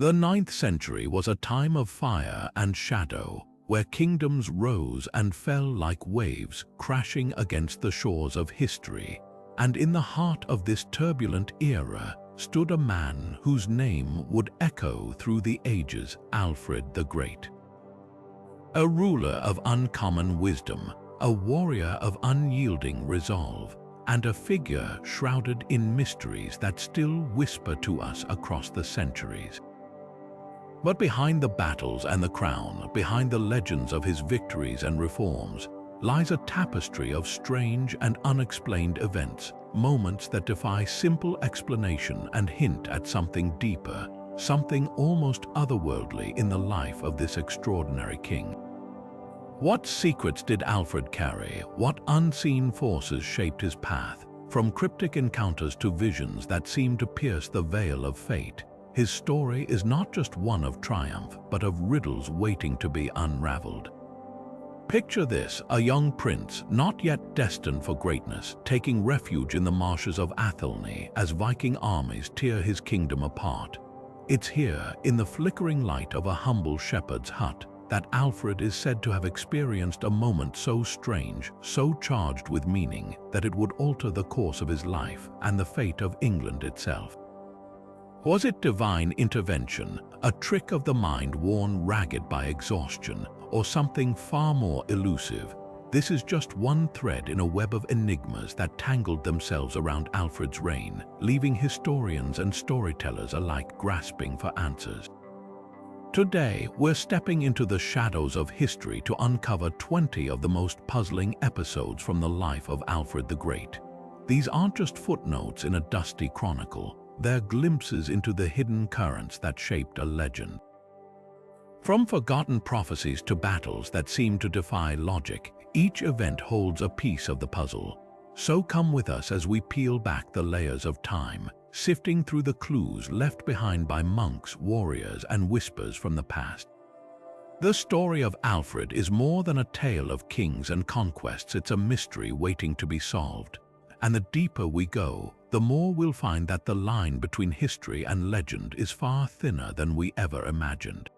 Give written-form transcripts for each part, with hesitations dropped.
The 9th century was a time of fire and shadow, where kingdoms rose and fell like waves crashing against the shores of history. And in the heart of this turbulent era stood a man whose name would echo through the ages: Alfred the Great. A ruler of uncommon wisdom, a warrior of unyielding resolve, and a figure shrouded in mysteries that still whisper to us across the centuries. But behind the battles and the crown, behind the legends of his victories and reforms, lies a tapestry of strange and unexplained events, moments that defy simple explanation and hint at something deeper, something almost otherworldly in the life of this extraordinary king. What secrets did Alfred carry? What unseen forces shaped his path? From cryptic encounters to visions that seemed to pierce the veil of fate, his story is not just one of triumph, but of riddles waiting to be unraveled. Picture this: a young prince, not yet destined for greatness, taking refuge in the marshes of Athelney as Viking armies tear his kingdom apart. It's here, in the flickering light of a humble shepherd's hut, that Alfred is said to have experienced a moment so strange, so charged with meaning, that it would alter the course of his life and the fate of England itself. Was it divine intervention, a trick of the mind worn ragged by exhaustion, or something far more elusive? This is just one thread in a web of enigmas that tangled themselves around Alfred's reign, leaving historians and storytellers alike grasping for answers. Today, we're stepping into the shadows of history to uncover 20 of the most puzzling episodes from the life of Alfred the Great. These aren't just footnotes in a dusty chronicle. They're glimpses into the hidden currents that shaped a legend. From forgotten prophecies to battles that seem to defy logic, each event holds a piece of the puzzle. So come with us as we peel back the layers of time, sifting through the clues left behind by monks, warriors, and whispers from the past. The story of Alfred is more than a tale of kings and conquests. It's a mystery waiting to be solved. And the deeper we go, the more we'll find that the line between history and legend is far thinner than we ever imagined.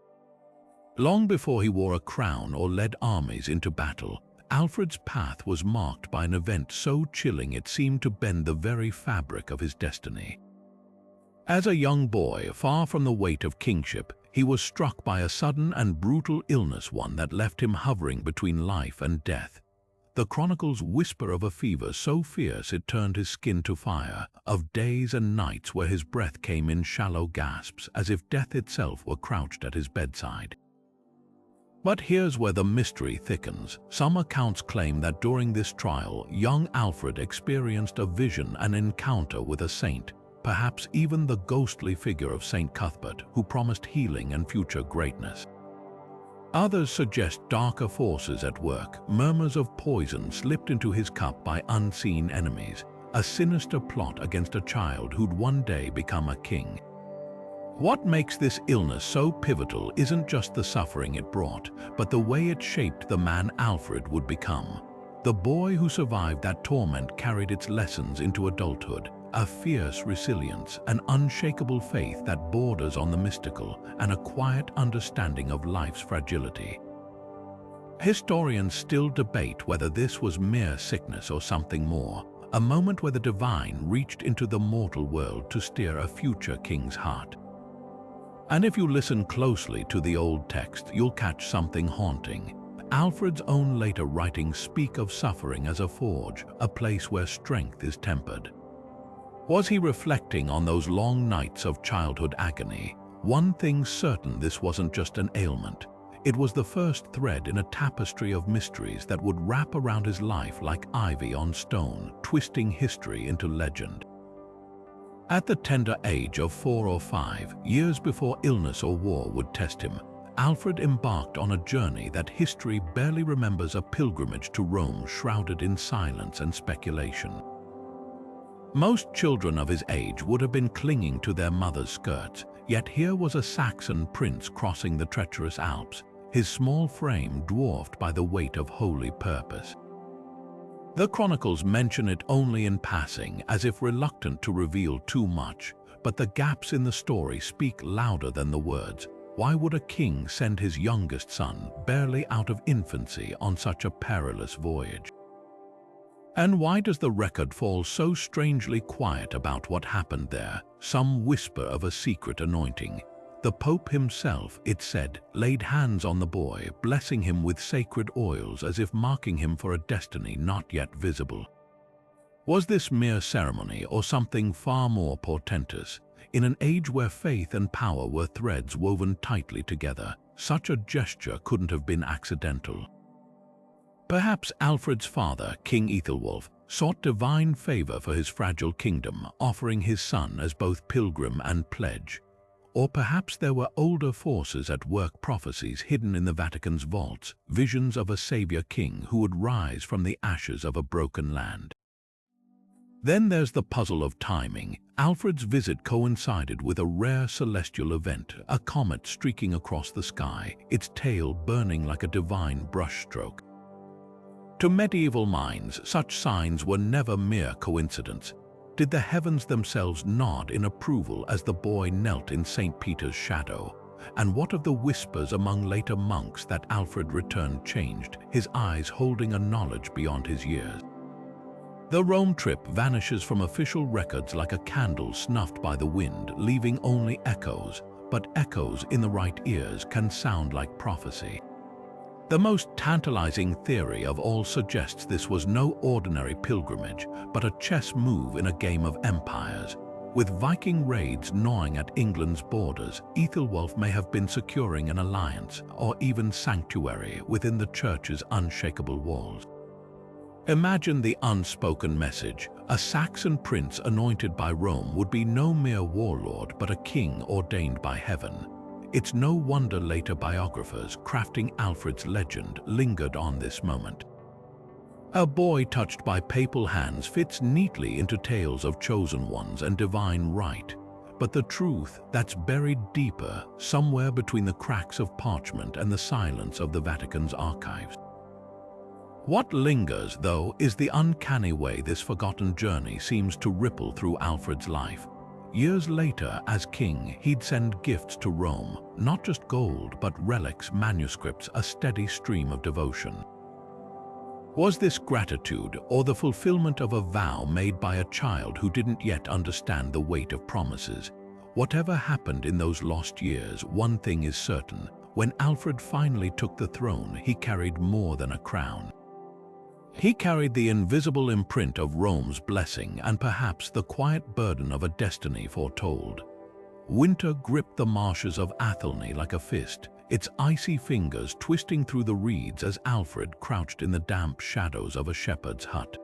Long before he wore a crown or led armies into battle, Alfred's path was marked by an event so chilling it seemed to bend the very fabric of his destiny. As a young boy, far from the weight of kingship, he was struck by a sudden and brutal illness, one that left him hovering between life and death. The chronicles whisper of a fever so fierce it turned his skin to fire, of days and nights where his breath came in shallow gasps, as if death itself were crouched at his bedside. But here's where the mystery thickens. Some accounts claim that during this trial, young Alfred experienced a vision, an encounter with a saint, perhaps even the ghostly figure of Saint Cuthbert, who promised healing and future greatness. Others suggest darker forces at work, murmurs of poison slipped into his cup by unseen enemies, a sinister plot against a child who'd one day become a king. What makes this illness so pivotal isn't just the suffering it brought, but the way it shaped the man Alfred would become. The boy who survived that torment carried its lessons into adulthood, a fierce resilience, an unshakable faith that borders on the mystical, and a quiet understanding of life's fragility. Historians still debate whether this was mere sickness or something more, a moment where the divine reached into the mortal world to steer a future king's heart. And if you listen closely to the old text, you'll catch something haunting. Alfred's own later writings speak of suffering as a forge, a place where strength is tempered. Was he reflecting on those long nights of childhood agony? One thing's certain: this wasn't just an ailment. It was the first thread in a tapestry of mysteries that would wrap around his life like ivy on stone, twisting history into legend. At the tender age of 4 or 5, years before illness or war would test him, Alfred embarked on a journey that history barely remembers, a pilgrimage to Rome shrouded in silence and speculation. Most children of his age would have been clinging to their mother's skirts, yet here was a Saxon prince crossing the treacherous Alps, his small frame dwarfed by the weight of holy purpose. The chronicles mention it only in passing, as if reluctant to reveal too much, but the gaps in the story speak louder than the words. Why would a king send his youngest son, barely out of infancy, on such a perilous voyage? And why does the record fall so strangely quiet about what happened there? Some whisper of a secret anointing. The Pope himself, it said, laid hands on the boy, blessing him with sacred oils as if marking him for a destiny not yet visible. Was this mere ceremony or something far more portentous? In an age where faith and power were threads woven tightly together, such a gesture couldn't have been accidental. Perhaps Alfred's father, King Ethelwulf, sought divine favor for his fragile kingdom, offering his son as both pilgrim and pledge. Or perhaps there were older forces at work, prophecies hidden in the Vatican's vaults, visions of a savior king who would rise from the ashes of a broken land. Then there's the puzzle of timing. Alfred's visit coincided with a rare celestial event, a comet streaking across the sky, its tail burning like a divine brushstroke. To medieval minds, such signs were never mere coincidence. Did the heavens themselves nod in approval as the boy knelt in St. Peter's shadow? And what of the whispers among later monks that Alfred returned changed, his eyes holding a knowledge beyond his years? The Rome trip vanishes from official records like a candle snuffed by the wind, leaving only echoes, but echoes in the right ears can sound like prophecy. The most tantalizing theory of all suggests this was no ordinary pilgrimage, but a chess move in a game of empires. With Viking raids gnawing at England's borders, Ethelwulf may have been securing an alliance, or even sanctuary, within the church's unshakable walls. Imagine the unspoken message. A Saxon prince anointed by Rome would be no mere warlord, but a king ordained by heaven. It's no wonder later biographers, crafting Alfred's legend, lingered on this moment. A boy touched by papal hands fits neatly into tales of chosen ones and divine right. But the truth that's buried deeper, somewhere between the cracks of parchment and the silence of the Vatican's archives. What lingers, though, is the uncanny way this forgotten journey seems to ripple through Alfred's life. Years later, as king, he'd send gifts to Rome, not just gold, but relics, manuscripts, a steady stream of devotion. Was this gratitude or the fulfillment of a vow made by a child who didn't yet understand the weight of promises? Whatever happened in those lost years, one thing is certain. When Alfred finally took the throne, he carried more than a crown. He carried the invisible imprint of Rome's blessing and perhaps the quiet burden of a destiny foretold. Winter gripped the marshes of Athelney like a fist, its icy fingers twisting through the reeds as Alfred crouched in the damp shadows of a shepherd's hut.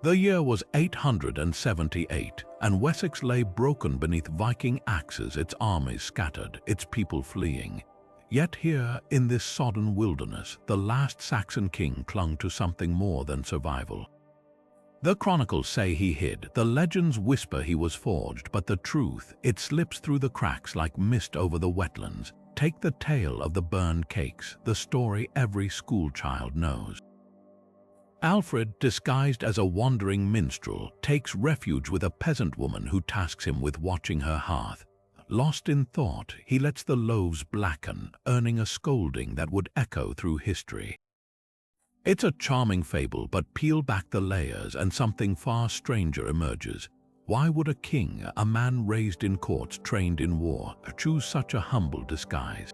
The year was 878, and Wessex lay broken beneath Viking axes, its armies scattered, its people fleeing. Yet here, in this sodden wilderness, the last Saxon king clung to something more than survival. The chronicles say he hid, the legends whisper he was forged, but the truth, it slips through the cracks like mist over the wetlands. Take the tale of the burned cakes, the story every schoolchild knows. Alfred, disguised as a wandering minstrel, takes refuge with a peasant woman who tasks him with watching her hearth. Lost in thought, he lets the loaves blacken, earning a scolding that would echo through history. It's a charming fable, but peel back the layers and something far stranger emerges. Why would a king, a man raised in courts, trained in war, choose such a humble disguise?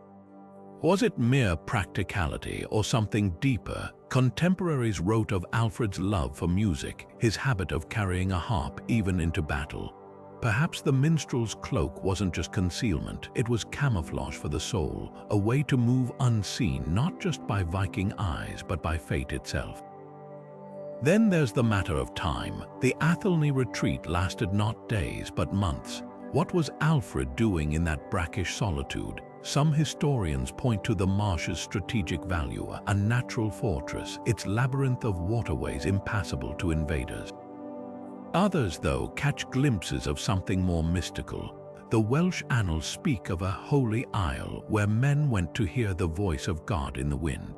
Was it mere practicality or something deeper? Contemporaries wrote of Alfred's love for music, his habit of carrying a harp even into battle. Perhaps the minstrel's cloak wasn't just concealment, it was camouflage for the soul, a way to move unseen not just by Viking eyes but by fate itself. Then there's the matter of time. The Athelney retreat lasted not days but months. What was Alfred doing in that brackish solitude? Some historians point to the marsh's strategic value, a natural fortress, its labyrinth of waterways impassable to invaders. Others, though, catch glimpses of something more mystical. The Welsh annals speak of a holy isle where men went to hear the voice of God in the wind.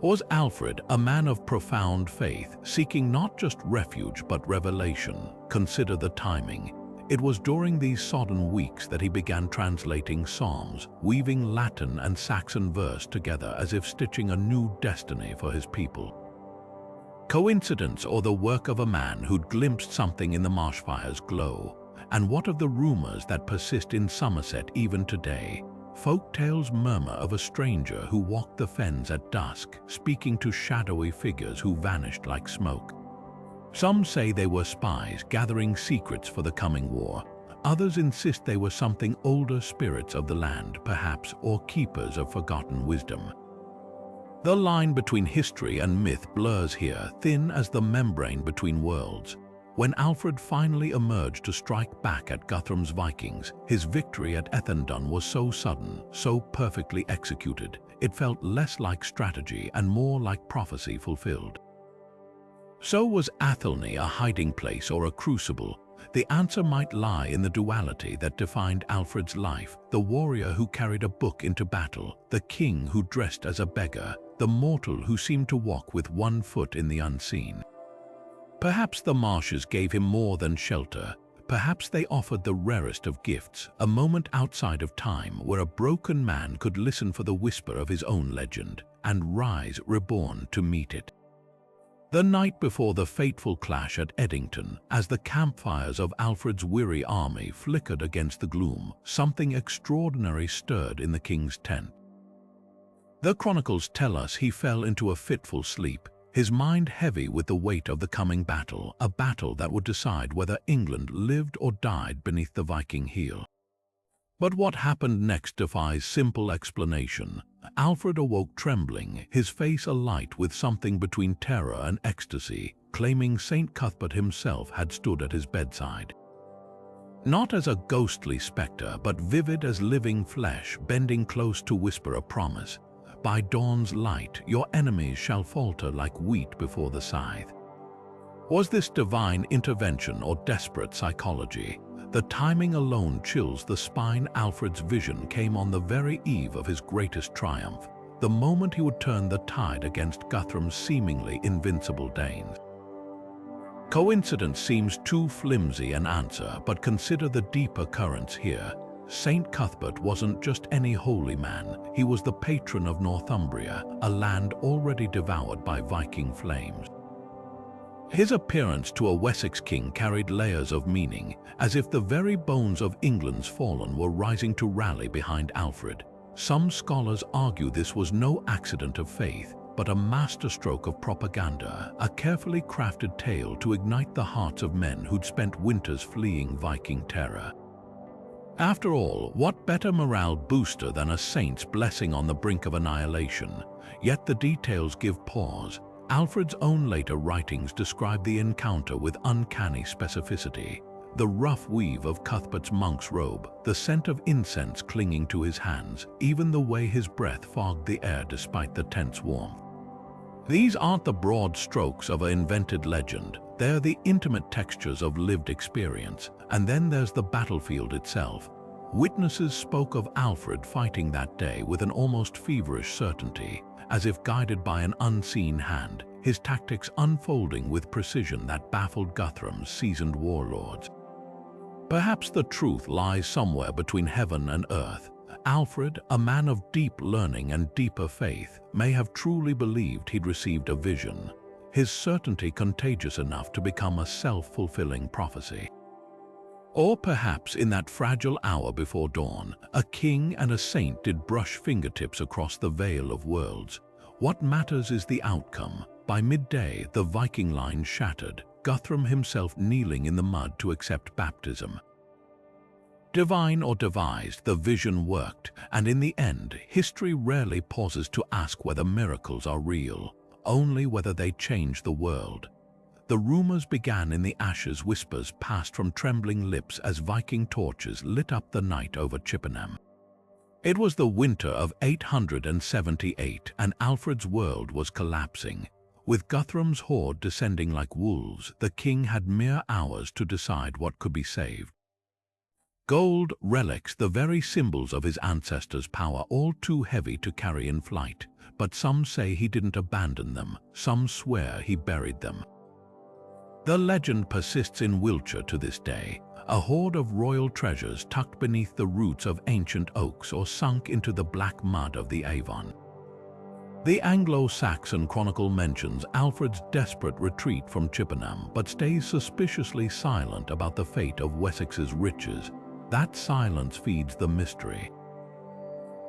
Was Alfred a man of profound faith, seeking not just refuge but revelation? Consider the timing. It was during these sodden weeks that he began translating psalms, weaving Latin and Saxon verse together as if stitching a new destiny for his people. Coincidence or the work of a man who'd glimpsed something in the marshfire's glow? And what of the rumors that persist in Somerset even today? Folk tales murmur of a stranger who walked the fens at dusk, speaking to shadowy figures who vanished like smoke. Some say they were spies gathering secrets for the coming war. Others insist they were something older spirits of the land, perhaps, or keepers of forgotten wisdom. The line between history and myth blurs here, thin as the membrane between worlds. When Alfred finally emerged to strike back at Guthrum's Vikings, his victory at Ethandun was so sudden, so perfectly executed, it felt less like strategy and more like prophecy fulfilled. So was Athelney a hiding place or a crucible? The answer might lie in the duality that defined Alfred's life: the warrior who carried a book into battle, the king who dressed as a beggar, the mortal who seemed to walk with one foot in the unseen. Perhaps the marshes gave him more than shelter. Perhaps they offered the rarest of gifts, a moment outside of time where a broken man could listen for the whisper of his own legend and rise reborn to meet it. The night before the fateful clash at Edington, as the campfires of Alfred's weary army flickered against the gloom, something extraordinary stirred in the king's tent. The chronicles tell us he fell into a fitful sleep, his mind heavy with the weight of the coming battle, a battle that would decide whether England lived or died beneath the Viking heel. But what happened next defies simple explanation. Alfred awoke trembling, his face alight with something between terror and ecstasy, claiming St. Cuthbert himself had stood at his bedside. Not as a ghostly spectre, but vivid as living flesh, bending close to whisper a promise. By dawn's light, your enemies shall falter like wheat before the scythe. Was this divine intervention or desperate psychology? The timing alone chills the spine. Alfred's vision came on the very eve of his greatest triumph, the moment he would turn the tide against Guthrum's seemingly invincible Danes. Coincidence seems too flimsy an answer, but consider the deeper currents here. St. Cuthbert wasn't just any holy man, he was the patron of Northumbria, a land already devoured by Viking flames. His appearance to a Wessex king carried layers of meaning, as if the very bones of England's fallen were rising to rally behind Alfred. Some scholars argue this was no accident of faith, but a masterstroke of propaganda, a carefully crafted tale to ignite the hearts of men who'd spent winters fleeing Viking terror. After all, what better morale booster than a saint's blessing on the brink of annihilation? Yet the details give pause. Alfred's own later writings describe the encounter with uncanny specificity. The rough weave of Cuthbert's monk's robe, the scent of incense clinging to his hands, even the way his breath fogged the air despite the tense warmth. These aren't the broad strokes of an invented legend, they're the intimate textures of lived experience. And then there's the battlefield itself. Witnesses spoke of Alfred fighting that day with an almost feverish certainty, as if guided by an unseen hand, his tactics unfolding with precision that baffled Guthrum's seasoned warlords. Perhaps the truth lies somewhere between heaven and earth. Alfred, a man of deep learning and deeper faith, may have truly believed he'd received a vision, his certainty contagious enough to become a self-fulfilling prophecy. Or perhaps in that fragile hour before dawn, a king and a saint did brush fingertips across the veil of worlds. What matters is the outcome. By midday, the Viking line shattered, Guthrum himself kneeling in the mud to accept baptism. Divine or devised, the vision worked, and in the end, history rarely pauses to ask whether miracles are real, only whether they change the world. The rumors began in the ashes, whispers passed from trembling lips as Viking torches lit up the night over Chippenham. It was the winter of 878, and Alfred's world was collapsing. With Guthrum's horde descending like wolves, the king had mere hours to decide what could be saved. Gold, relics, the very symbols of his ancestors' power, all too heavy to carry in flight. But some say he didn't abandon them, some swear he buried them. The legend persists in Wiltshire to this day. a hoard of royal treasures tucked beneath the roots of ancient oaks or sunk into the black mud of the Avon. The Anglo-Saxon chronicle mentions Alfred's desperate retreat from Chippenham but stays suspiciously silent about the fate of Wessex's riches. That silence feeds the mystery.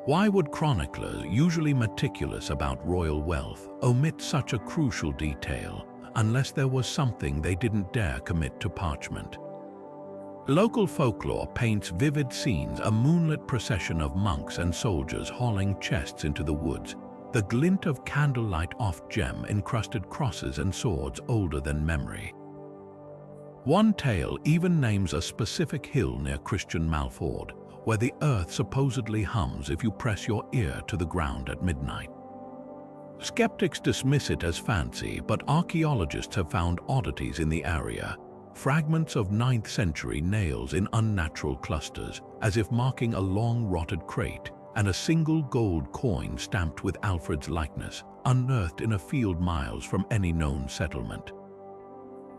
Why would chroniclers, usually meticulous about royal wealth, omit such a crucial detail, unless there was something they didn't dare commit to parchment? Local folklore paints vivid scenes: a moonlit procession of monks and soldiers hauling chests into the woods, the glint of candlelight off gem-encrusted crosses and swords older than memory. One tale even names a specific hill near Christian Malford, where the earth supposedly hums if you press your ear to the ground at midnight. Skeptics dismiss it as fancy, but archaeologists have found oddities in the area. Fragments of 9th century nails in unnatural clusters, as if marking a long rotted crate, and a single gold coin stamped with Alfred's likeness, unearthed in a field miles from any known settlement.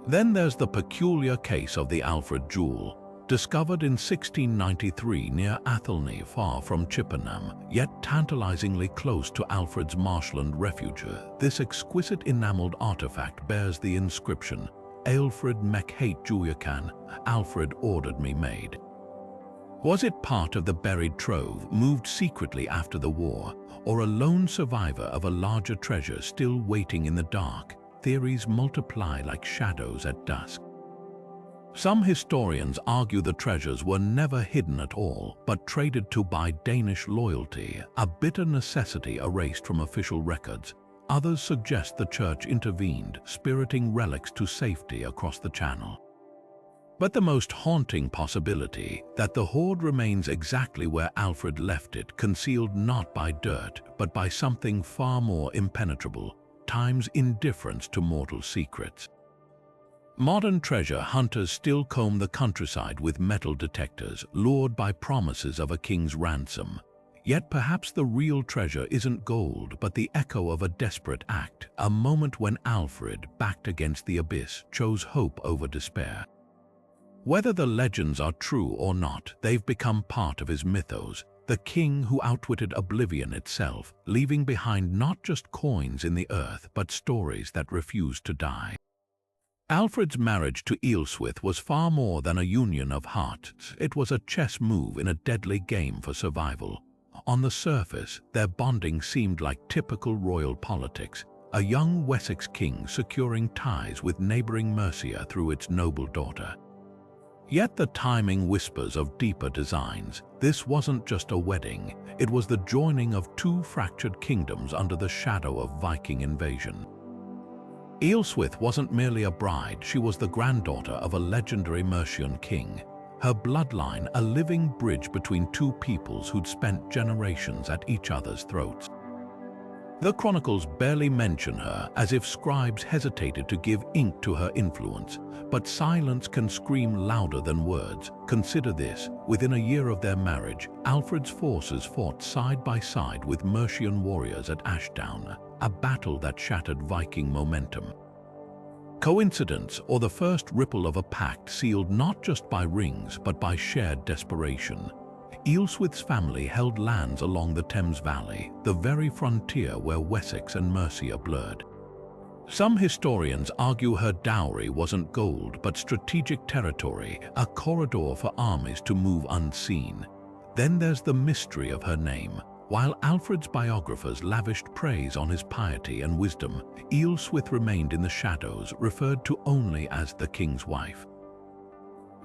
Then there's the peculiar case of the Alfred Jewel, discovered in 1693 near Athelney, far from Chippenham, yet tantalizingly close to Alfred's marshland refuge. This exquisite enameled artifact bears the inscription, "Alfred mech hate Juliacan, Alfred ordered me made." Was it part of the buried trove, moved secretly after the war, or a lone survivor of a larger treasure still waiting in the dark? Theories multiply like shadows at dusk. Some historians argue the treasures were never hidden at all, but traded to buy Danish loyalty, a bitter necessity erased from official records. Others suggest the church intervened, spiriting relics to safety across the channel. But the most haunting possibility, that the hoard remains exactly where Alfred left it, concealed not by dirt, but by something far more impenetrable: time's indifference to mortal secrets. Modern treasure hunters still comb the countryside with metal detectors, lured by promises of a king's ransom. Yet perhaps the real treasure isn't gold, but the echo of a desperate act, a moment when Alfred, backed against the abyss, chose hope over despair. Whether the legends are true or not, they've become part of his mythos, the king who outwitted oblivion itself, leaving behind not just coins in the earth, but stories that refuse to die. Alfred's marriage to Ealhswith was far more than a union of hearts. It was a chess move in a deadly game for survival. On the surface, their bonding seemed like typical royal politics, a young Wessex king securing ties with neighboring Mercia through its noble daughter. Yet the timing whispers of deeper designs. This wasn't just a wedding, it was the joining of two fractured kingdoms under the shadow of Viking invasion. Ealhswith wasn't merely a bride, she was the granddaughter of a legendary Mercian king, her bloodline a living bridge between two peoples who'd spent generations at each other's throats. The chronicles barely mention her, as if scribes hesitated to give ink to her influence, but silence can scream louder than words. Consider this: within a year of their marriage, Alfred's forces fought side by side with Mercian warriors at Ashdown, a battle that shattered Viking momentum. Coincidence, or the first ripple of a pact sealed not just by rings but by shared desperation? Ealhswith's family held lands along the Thames Valley, the very frontier where Wessex and Mercia blurred. Some historians argue her dowry wasn't gold but strategic territory, a corridor for armies to move unseen. Then there's the mystery of her name. While Alfred's biographers lavished praise on his piety and wisdom, Ealhswith remained in the shadows, referred to only as the king's wife.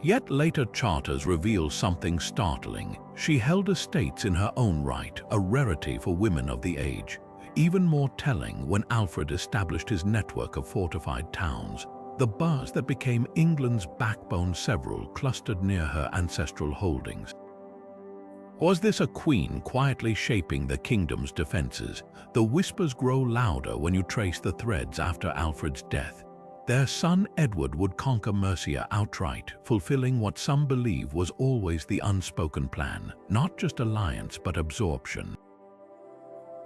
Yet later charters reveal something startling. She held estates in her own right, a rarity for women of the age. Even more telling, when Alfred established his network of fortified towns, the bars that became England's backbone, several clustered near her ancestral holdings. Was this a queen quietly shaping the kingdom's defenses? The whispers grow louder when you trace the threads after Alfred's death. Their son Edward would conquer Mercia outright, fulfilling what some believe was always the unspoken plan, not just alliance but absorption.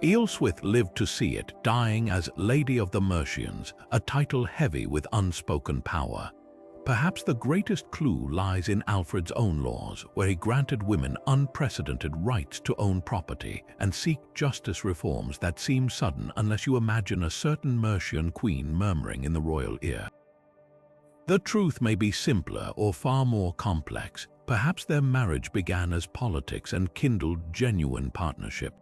Ealhswith lived to see it, dying as Lady of the Mercians, a title heavy with unspoken power. Perhaps the greatest clue lies in Alfred's own laws, where he granted women unprecedented rights to own property and seek justice reforms that seem sudden unless you imagine a certain Mercian queen murmuring in the royal ear. The truth may be simpler or far more complex. Perhaps their marriage began as politics and kindled genuine partnership.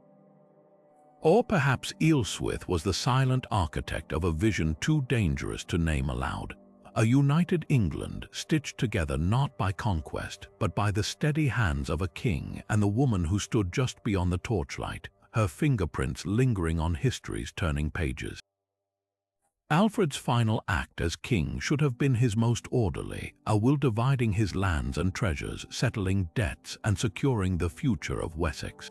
Or perhaps Ealhswith was the silent architect of a vision too dangerous to name aloud. A united England stitched together not by conquest, but by the steady hands of a king and the woman who stood just beyond the torchlight, her fingerprints lingering on history's turning pages. Alfred's final act as king should have been his most orderly, a will dividing his lands and treasures, settling debts and securing the future of Wessex.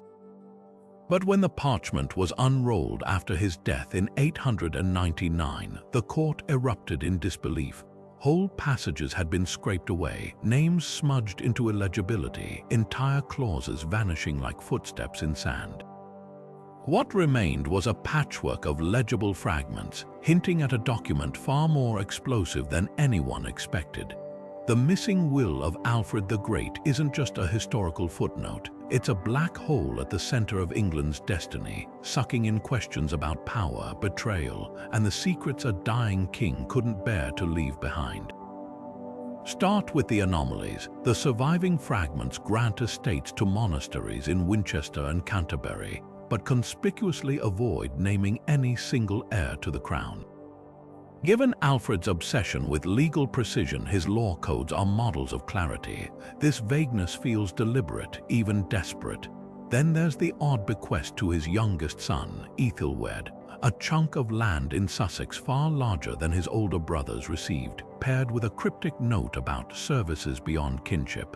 But when the parchment was unrolled after his death in 899, the court erupted in disbelief. Whole passages had been scraped away, names smudged into illegibility, entire clauses vanishing like footsteps in sand. What remained was a patchwork of legible fragments, hinting at a document far more explosive than anyone expected. The missing will of Alfred the Great isn't just a historical footnote, it's a black hole at the center of England's destiny, sucking in questions about power, betrayal, and the secrets a dying king couldn't bear to leave behind. Start with the anomalies. The surviving fragments grant estates to monasteries in Winchester and Canterbury, but conspicuously avoid naming any single heir to the crown. Given Alfred's obsession with legal precision, his law codes are models of clarity. This vagueness feels deliberate, even desperate. Then there's the odd bequest to his youngest son, Ethelwerd, a chunk of land in Sussex far larger than his older brothers received, paired with a cryptic note about services beyond kinship.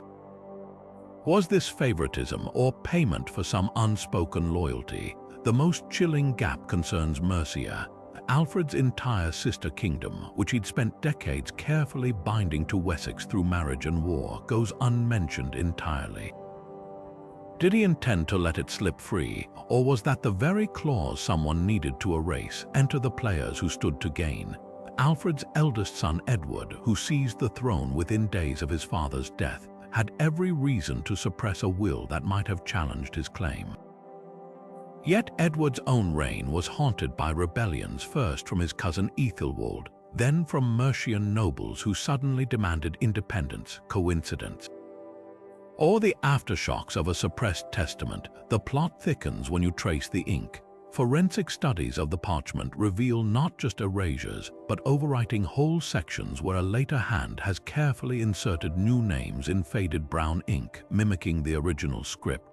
Was this favoritism or payment for some unspoken loyalty? The most chilling gap concerns Mercia, Alfred's entire sister kingdom, which he'd spent decades carefully binding to Wessex through marriage and war, goes unmentioned entirely. Did he intend to let it slip free, or was that the very clause someone needed to erase? Enter the players who stood to gain. Alfred's eldest son Edward, who seized the throne within days of his father's death, had every reason to suppress a will that might have challenged his claim. Yet Edward's own reign was haunted by rebellions, first from his cousin Ethelwald, then from Mercian nobles who suddenly demanded independence. Coincidence? Or the aftershocks of a suppressed testament? The plot thickens when you trace the ink. Forensic studies of the parchment reveal not just erasures, but overwriting whole sections where a later hand has carefully inserted new names in faded brown ink, mimicking the original script.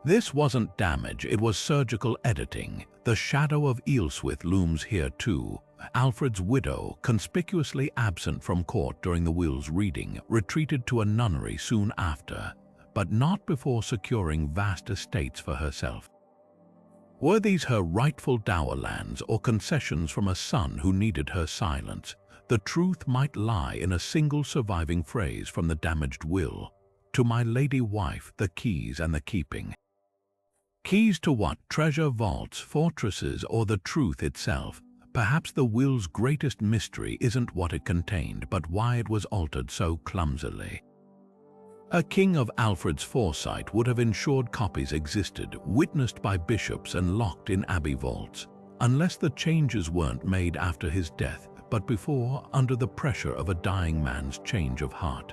This wasn't damage, it was surgical editing. The shadow of Ealhswith looms here too. Alfred's widow, conspicuously absent from court during the will's reading, retreated to a nunnery soon after, but not before securing vast estates for herself. Were these her rightful dower lands or concessions from a son who needed her silence? The truth might lie in a single surviving phrase from the damaged will. To my lady wife, the keys and the keeping. Keys to what? Treasure vaults, fortresses, or the truth itself? Perhaps the will's greatest mystery isn't what it contained, but why it was altered so clumsily. A king of Alfred's foresight would have ensured copies existed, witnessed by bishops and locked in abbey vaults, unless the changes weren't made after his death, but before, under the pressure of a dying man's change of heart.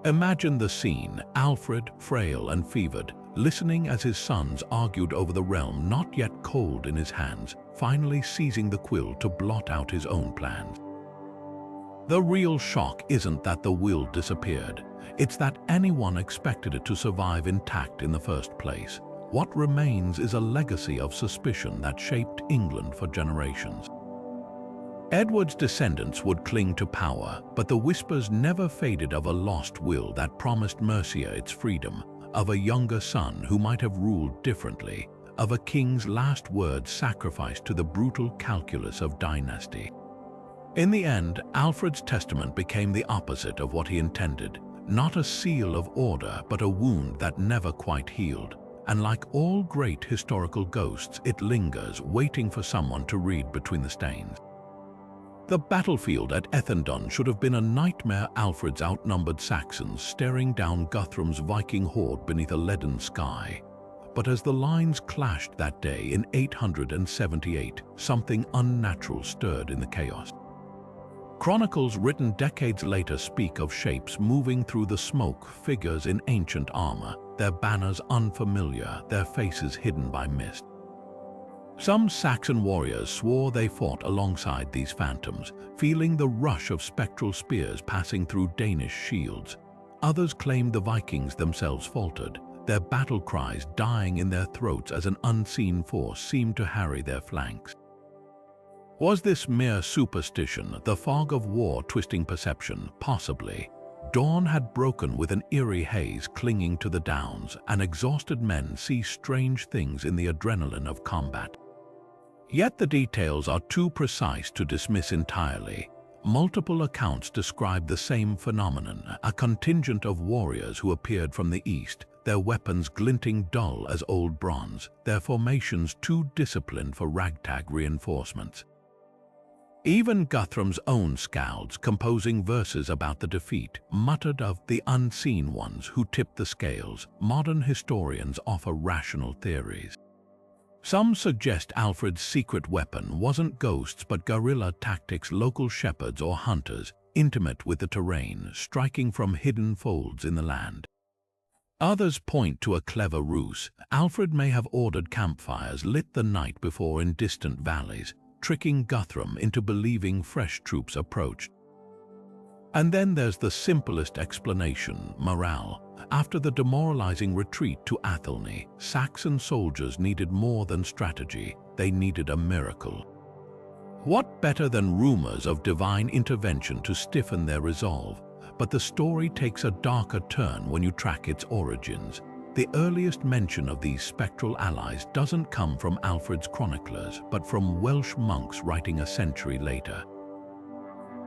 Imagine the scene: Alfred, frail and fevered, listening as his sons argued over the realm not yet cold in his hands, finally seizing the quill to blot out his own plans. The real shock isn't that the will disappeared, it's that anyone expected it to survive intact in the first place. What remains is a legacy of suspicion that shaped England for generations. Edward's descendants would cling to power, but the whispers never faded of a lost will that promised Mercia its freedom, of a younger son who might have ruled differently, of a king's last words sacrificed to the brutal calculus of dynasty. In the end, Alfred's testament became the opposite of what he intended, not a seal of order, but a wound that never quite healed. And like all great historical ghosts, it lingers, waiting for someone to read between the stains. The battlefield at Ethandun should have been a nightmare. Alfred's outnumbered Saxons staring down Guthrum's Viking horde beneath a leaden sky. But as the lines clashed that day in 878, something unnatural stirred in the chaos. Chronicles written decades later speak of shapes moving through the smoke, figures in ancient armor, their banners unfamiliar, their faces hidden by mist. Some Saxon warriors swore they fought alongside these phantoms, feeling the rush of spectral spears passing through Danish shields. Others claimed the Vikings themselves faltered, their battle cries dying in their throats as an unseen force seemed to harry their flanks. Was this mere superstition, the fog of war twisting perception? Possibly. Dawn had broken with an eerie haze clinging to the downs, and exhausted men see strange things in the adrenaline of combat. Yet the details are too precise to dismiss entirely. Multiple accounts describe the same phenomenon, a contingent of warriors who appeared from the east, their weapons glinting dull as old bronze, their formations too disciplined for ragtag reinforcements. Even Guthrum's own scalds, composing verses about the defeat, muttered of the unseen ones who tipped the scales. Modern historians offer rational theories. Some suggest Alfred's secret weapon wasn't ghosts but guerrilla tactics, local shepherds or hunters, intimate with the terrain, striking from hidden folds in the land. Others point to a clever ruse. Alfred may have ordered campfires lit the night before in distant valleys, tricking Guthrum into believing fresh troops approached. And then there's the simplest explanation, morale. After the demoralizing retreat to Athelney, Saxon soldiers needed more than strategy, they needed a miracle. What better than rumors of divine intervention to stiffen their resolve? But the story takes a darker turn when you track its origins. The earliest mention of these spectral allies doesn't come from Alfred's chroniclers, but from Welsh monks writing a century later.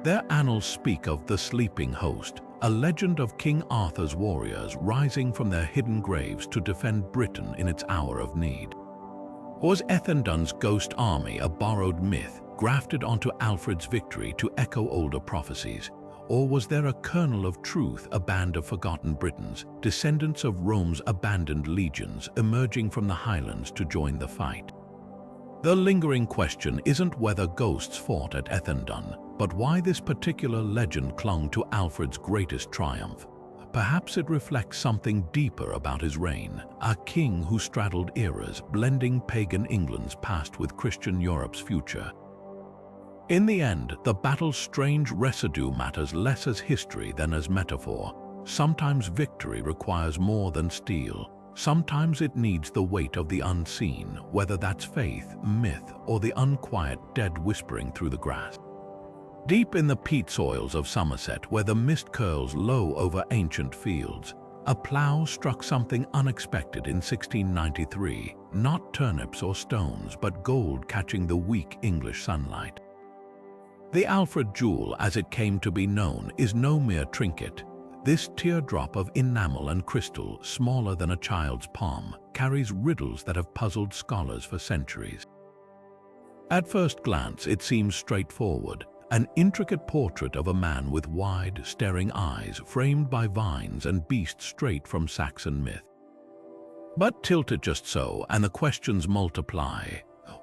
Their annals speak of the sleeping host, a legend of King Arthur's warriors rising from their hidden graves to defend Britain in its hour of need. Was Ethandun's ghost army a borrowed myth, grafted onto Alfred's victory to echo older prophecies? Or was there a kernel of truth, a band of forgotten Britons, descendants of Rome's abandoned legions, emerging from the highlands to join the fight? The lingering question isn't whether ghosts fought at Ethandun, but why this particular legend clung to Alfred's greatest triumph. Perhaps it reflects something deeper about his reign, a king who straddled eras, blending pagan England's past with Christian Europe's future. In the end, the battle's strange residue matters less as history than as metaphor. Sometimes victory requires more than steel. Sometimes it needs the weight of the unseen, whether that's faith, myth, or the unquiet dead whispering through the grass. Deep in the peat soils of Somerset, where the mist curls low over ancient fields, a plough struck something unexpected in 1693, not turnips or stones, but gold catching the weak English sunlight. The Alfred Jewel, as it came to be known, is no mere trinket. This teardrop of enamel and crystal, smaller than a child's palm, carries riddles that have puzzled scholars for centuries. At first glance, it seems straightforward. An intricate portrait of a man with wide, staring eyes, framed by vines and beasts straight from Saxon myth. But tilt it just so, and the questions multiply.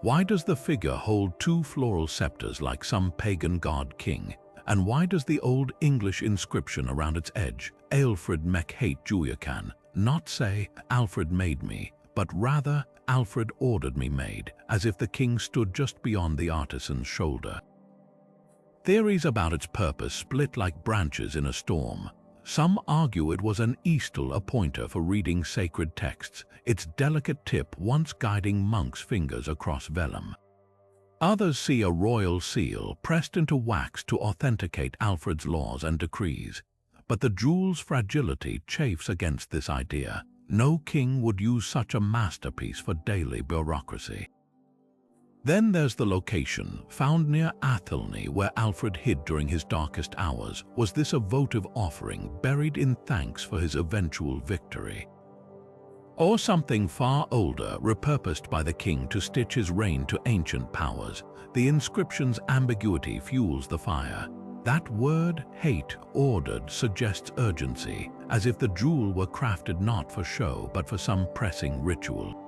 Why does the figure hold two floral scepters like some pagan god-king? And why does the old English inscription around its edge, Alfred mech hate Juliacan, not say, Alfred made me, but rather, Alfred ordered me made, as if the king stood just beyond the artisan's shoulder? Theories about its purpose split like branches in a storm. Some argue it was an eastel, a pointer for reading sacred texts, its delicate tip once guiding monks' fingers across vellum. Others see a royal seal pressed into wax to authenticate Alfred's laws and decrees. But the jewel's fragility chafes against this idea. No king would use such a masterpiece for daily bureaucracy. Then there's the location, found near Athelney, where Alfred hid during his darkest hours. Was this a votive offering buried in thanks for his eventual victory? Or something far older, repurposed by the king to stitch his reign to ancient powers. The inscription's ambiguity fuels the fire. That word, hate, ordered, suggests urgency, as if the jewel were crafted not for show but for some pressing ritual.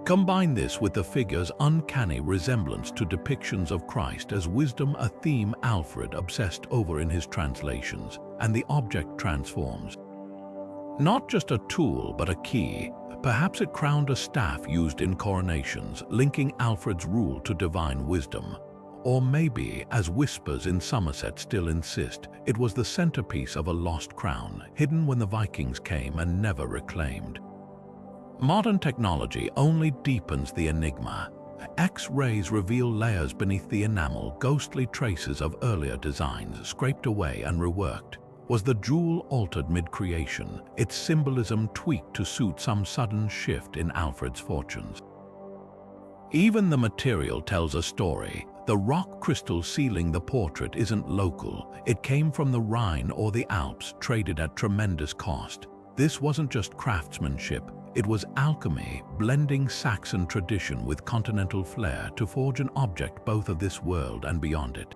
Combine this with the figure's uncanny resemblance to depictions of Christ as wisdom, a theme Alfred obsessed over in his translations, and the object transforms. Not just a tool, but a key. Perhaps it crowned a staff used in coronations, linking Alfred's rule to divine wisdom. Or maybe, as whispers in Somerset still insist, it was the centerpiece of a lost crown, hidden when the Vikings came and never reclaimed. Modern technology only deepens the enigma. X-rays reveal layers beneath the enamel, ghostly traces of earlier designs scraped away and reworked. Was the jewel altered mid-creation, its symbolism tweaked to suit some sudden shift in Alfred's fortunes? Even the material tells a story. The rock crystal sealing the portrait isn't local. It came from the Rhine or the Alps, traded at tremendous cost. This wasn't just craftsmanship, it was alchemy, blending Saxon tradition with continental flair to forge an object both of this world and beyond it.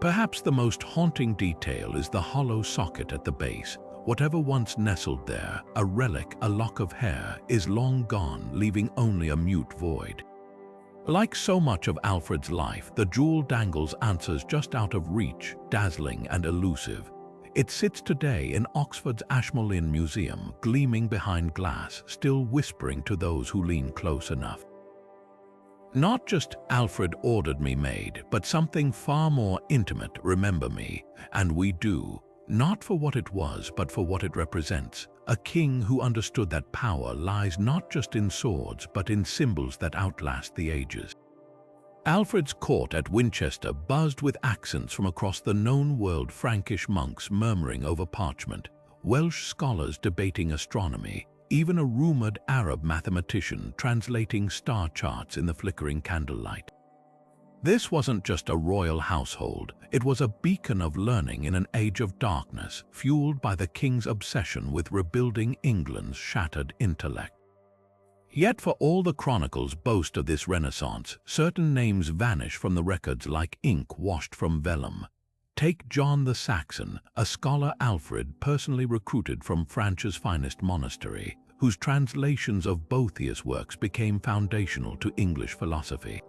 Perhaps the most haunting detail is the hollow socket at the base. Whatever once nestled there, a relic, a lock of hair, is long gone, leaving only a mute void. Like so much of Alfred's life, the jewel dangles answers just out of reach, dazzling and elusive. It sits today in Oxford's Ashmolean Museum, gleaming behind glass, still whispering to those who lean close enough. Not just Alfred ordered me made, but something far more intimate, remember me, and we do, not for what it was, but for what it represents. A king who understood that power lies not just in swords, but in symbols that outlast the ages. Alfred's court at Winchester buzzed with accents from across the known world, Frankish monks murmuring over parchment, Welsh scholars debating astronomy, even a rumored Arab mathematician translating star charts in the flickering candlelight. This wasn't just a royal household, it was a beacon of learning in an age of darkness, fueled by the king's obsession with rebuilding England's shattered intellect. Yet for all the chronicles boast of this renaissance, certain names vanish from the records like ink washed from vellum. Take John the Saxon, a scholar Alfred personally recruited from France's finest monastery, whose translations of Boethius' works became foundational to English philosophy.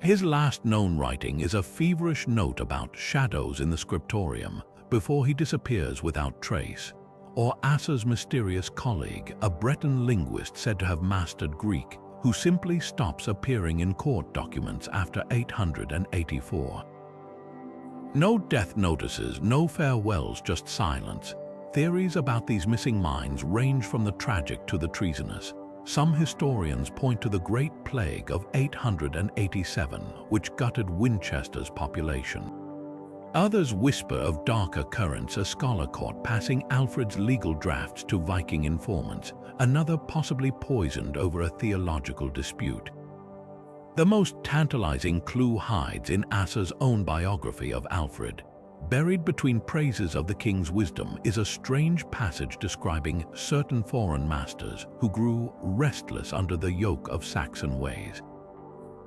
His last known writing is a feverish note about shadows in the scriptorium before he disappears without trace. Or Asser's mysterious colleague, a Breton linguist said to have mastered Greek, who simply stops appearing in court documents after 884. No death notices, no farewells, just silence. Theories about these missing minds range from the tragic to the treasonous. Some historians point to the Great Plague of 887, which gutted Winchester's population. Others whisper of darker currents, a scholar caught passing Alfred's legal drafts to Viking informants, another possibly poisoned over a theological dispute. The most tantalizing clue hides in Asser's own biography of Alfred. Buried between praises of the king's wisdom is a strange passage describing certain foreign masters who grew restless under the yoke of Saxon ways.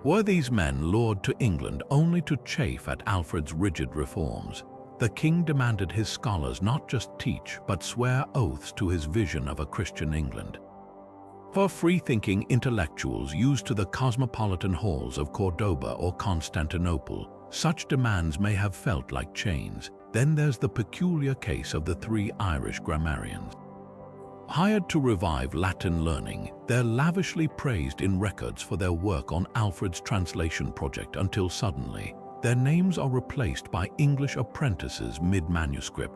Were these men lured to England only to chafe at Alfred's rigid reforms? The king demanded his scholars not just teach, but swear oaths to his vision of a Christian England. For free-thinking intellectuals used to the cosmopolitan halls of Cordoba or Constantinople, such demands may have felt like chains. Then there's the peculiar case of the three Irish grammarians. Hired to revive Latin learning, they're lavishly praised in records for their work on Alfred's translation project until suddenly, their names are replaced by English apprentices mid-manuscript.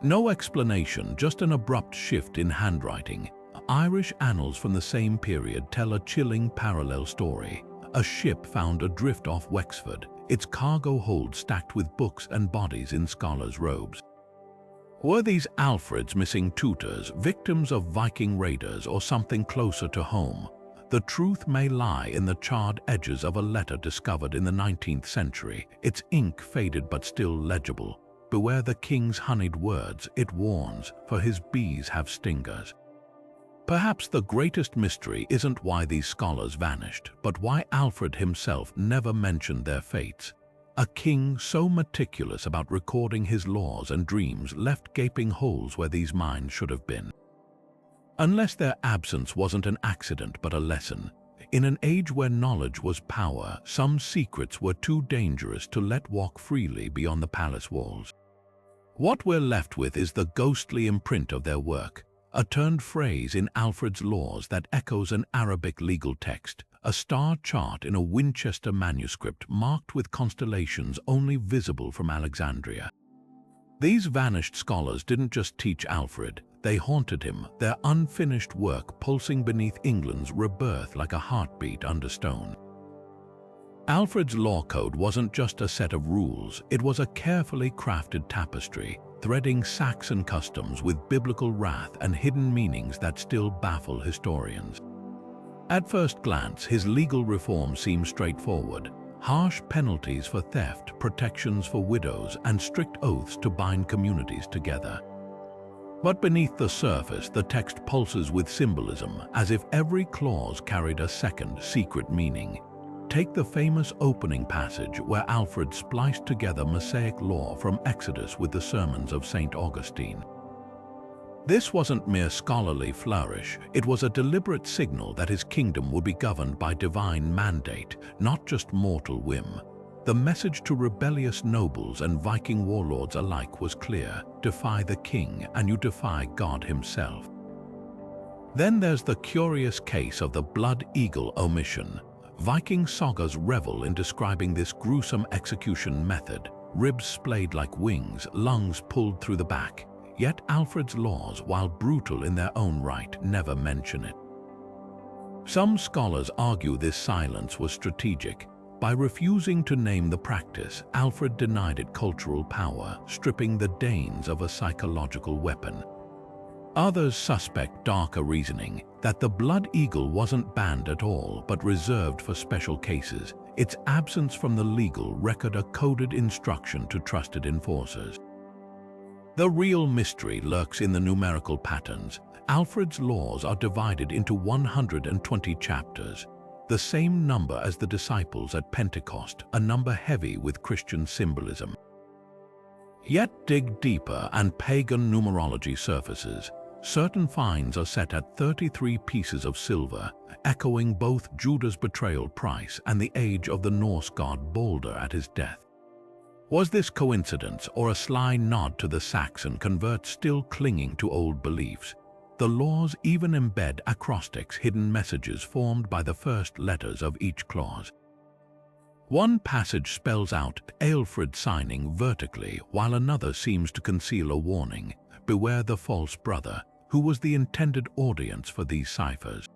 No explanation, just an abrupt shift in handwriting. Irish annals from the same period tell a chilling parallel story. A ship found adrift off Wexford, its cargo hold stacked with books and bodies in scholars' robes. Were these Alfred's missing tutors, victims of Viking raiders, or something closer to home? The truth may lie in the charred edges of a letter discovered in the 19th century, its ink faded but still legible. Beware the king's honeyed words, it warns, for his bees have stingers. Perhaps the greatest mystery isn't why these scholars vanished, but why Alfred himself never mentioned their fates. A king so meticulous about recording his laws and dreams left gaping holes where these minds should have been. Unless their absence wasn't an accident but a lesson. In an age where knowledge was power, some secrets were too dangerous to let walk freely beyond the palace walls. What we're left with is the ghostly imprint of their work, a turned phrase in Alfred's laws that echoes an Arabic legal text, a star chart in a Winchester manuscript marked with constellations only visible from Alexandria. These vanished scholars didn't just teach Alfred, they haunted him, their unfinished work pulsing beneath England's rebirth like a heartbeat under stone. Alfred's law code wasn't just a set of rules, it was a carefully crafted tapestry, threading Saxon customs with biblical wrath and hidden meanings that still baffle historians. At first glance, his legal reform seems straightforward. Harsh penalties for theft, protections for widows, and strict oaths to bind communities together. But beneath the surface, the text pulses with symbolism, as if every clause carried a second, secret meaning. Take the famous opening passage where Alfred spliced together Mosaic law from Exodus with the sermons of St. Augustine. This wasn't mere scholarly flourish, it was a deliberate signal that his kingdom would be governed by divine mandate, not just mortal whim. The message to rebellious nobles and Viking warlords alike was clear: defy the king and you defy God himself. Then there's the curious case of the blood eagle omission. Viking sagas revel in describing this gruesome execution method, ribs splayed like wings, lungs pulled through the back. Yet Alfred's laws, while brutal in their own right, never mention it. Some scholars argue this silence was strategic. By refusing to name the practice, Alfred denied it cultural power, stripping the Danes of a psychological weapon. Others suspect darker reasoning, that the blood eagle wasn't banned at all but reserved for special cases. Its absence from the legal record a coded instruction to trusted enforcers. The real mystery lurks in the numerical patterns. Alfred's laws are divided into 120 chapters, the same number as the disciples at Pentecost, a number heavy with Christian symbolism. Yet dig deeper and pagan numerology surfaces. Certain finds are set at 33 pieces of silver, echoing both Judah's betrayal price and the age of the Norse god Balder at his death. Was this coincidence or a sly nod to the Saxon converts still clinging to old beliefs? The laws even embed acrostics, hidden messages formed by the first letters of each clause. One passage spells out Alfred signing vertically, while another seems to conceal a warning: beware the false brother, who was the intended audience for these ciphers.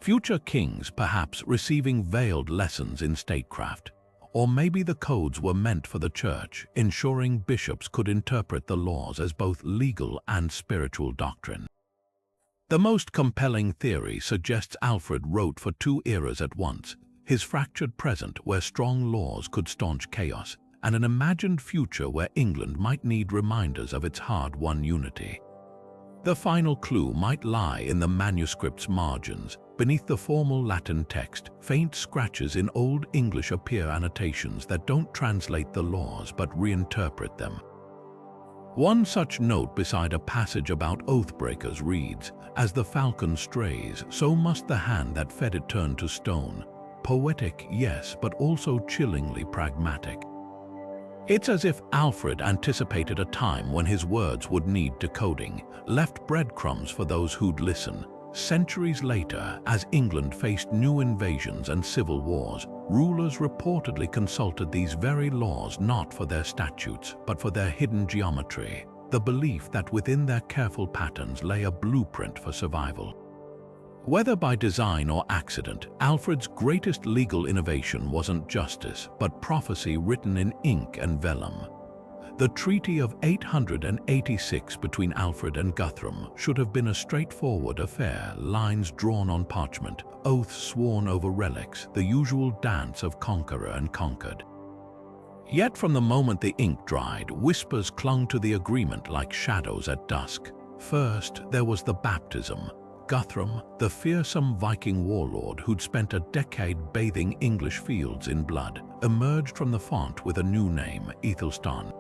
Future kings perhaps receiving veiled lessons in statecraft, or maybe the codes were meant for the church, ensuring bishops could interpret the laws as both legal and spiritual doctrine. The most compelling theory suggests Alfred wrote for two eras at once: his fractured present where strong laws could staunch chaos, and an imagined future where England might need reminders of its hard-won unity. The final clue might lie in the manuscript's margins. Beneath the formal Latin text, faint scratches in Old English appear, annotations that don't translate the laws but reinterpret them. One such note beside a passage about oath-breakers reads, "As the falcon strays, so must the hand that fed it turn to stone." Poetic, yes, but also chillingly pragmatic. It's as if Alfred anticipated a time when his words would need decoding, left breadcrumbs for those who'd listen. Centuries later, as England faced new invasions and civil wars, rulers reportedly consulted these very laws not for their statutes, but for their hidden geometry, the belief that within their careful patterns lay a blueprint for survival. Whether by design or accident, Alfred's greatest legal innovation wasn't justice, but prophecy written in ink and vellum. The Treaty of 886 between Alfred and Guthrum should have been a straightforward affair: lines drawn on parchment, oaths sworn over relics, the usual dance of conqueror and conquered. Yet from the moment the ink dried, whispers clung to the agreement like shadows at dusk. First, there was the baptism, Guthrum, the fearsome Viking warlord who'd spent a decade bathing English fields in blood, emerged from the font with a new name, Athelstan.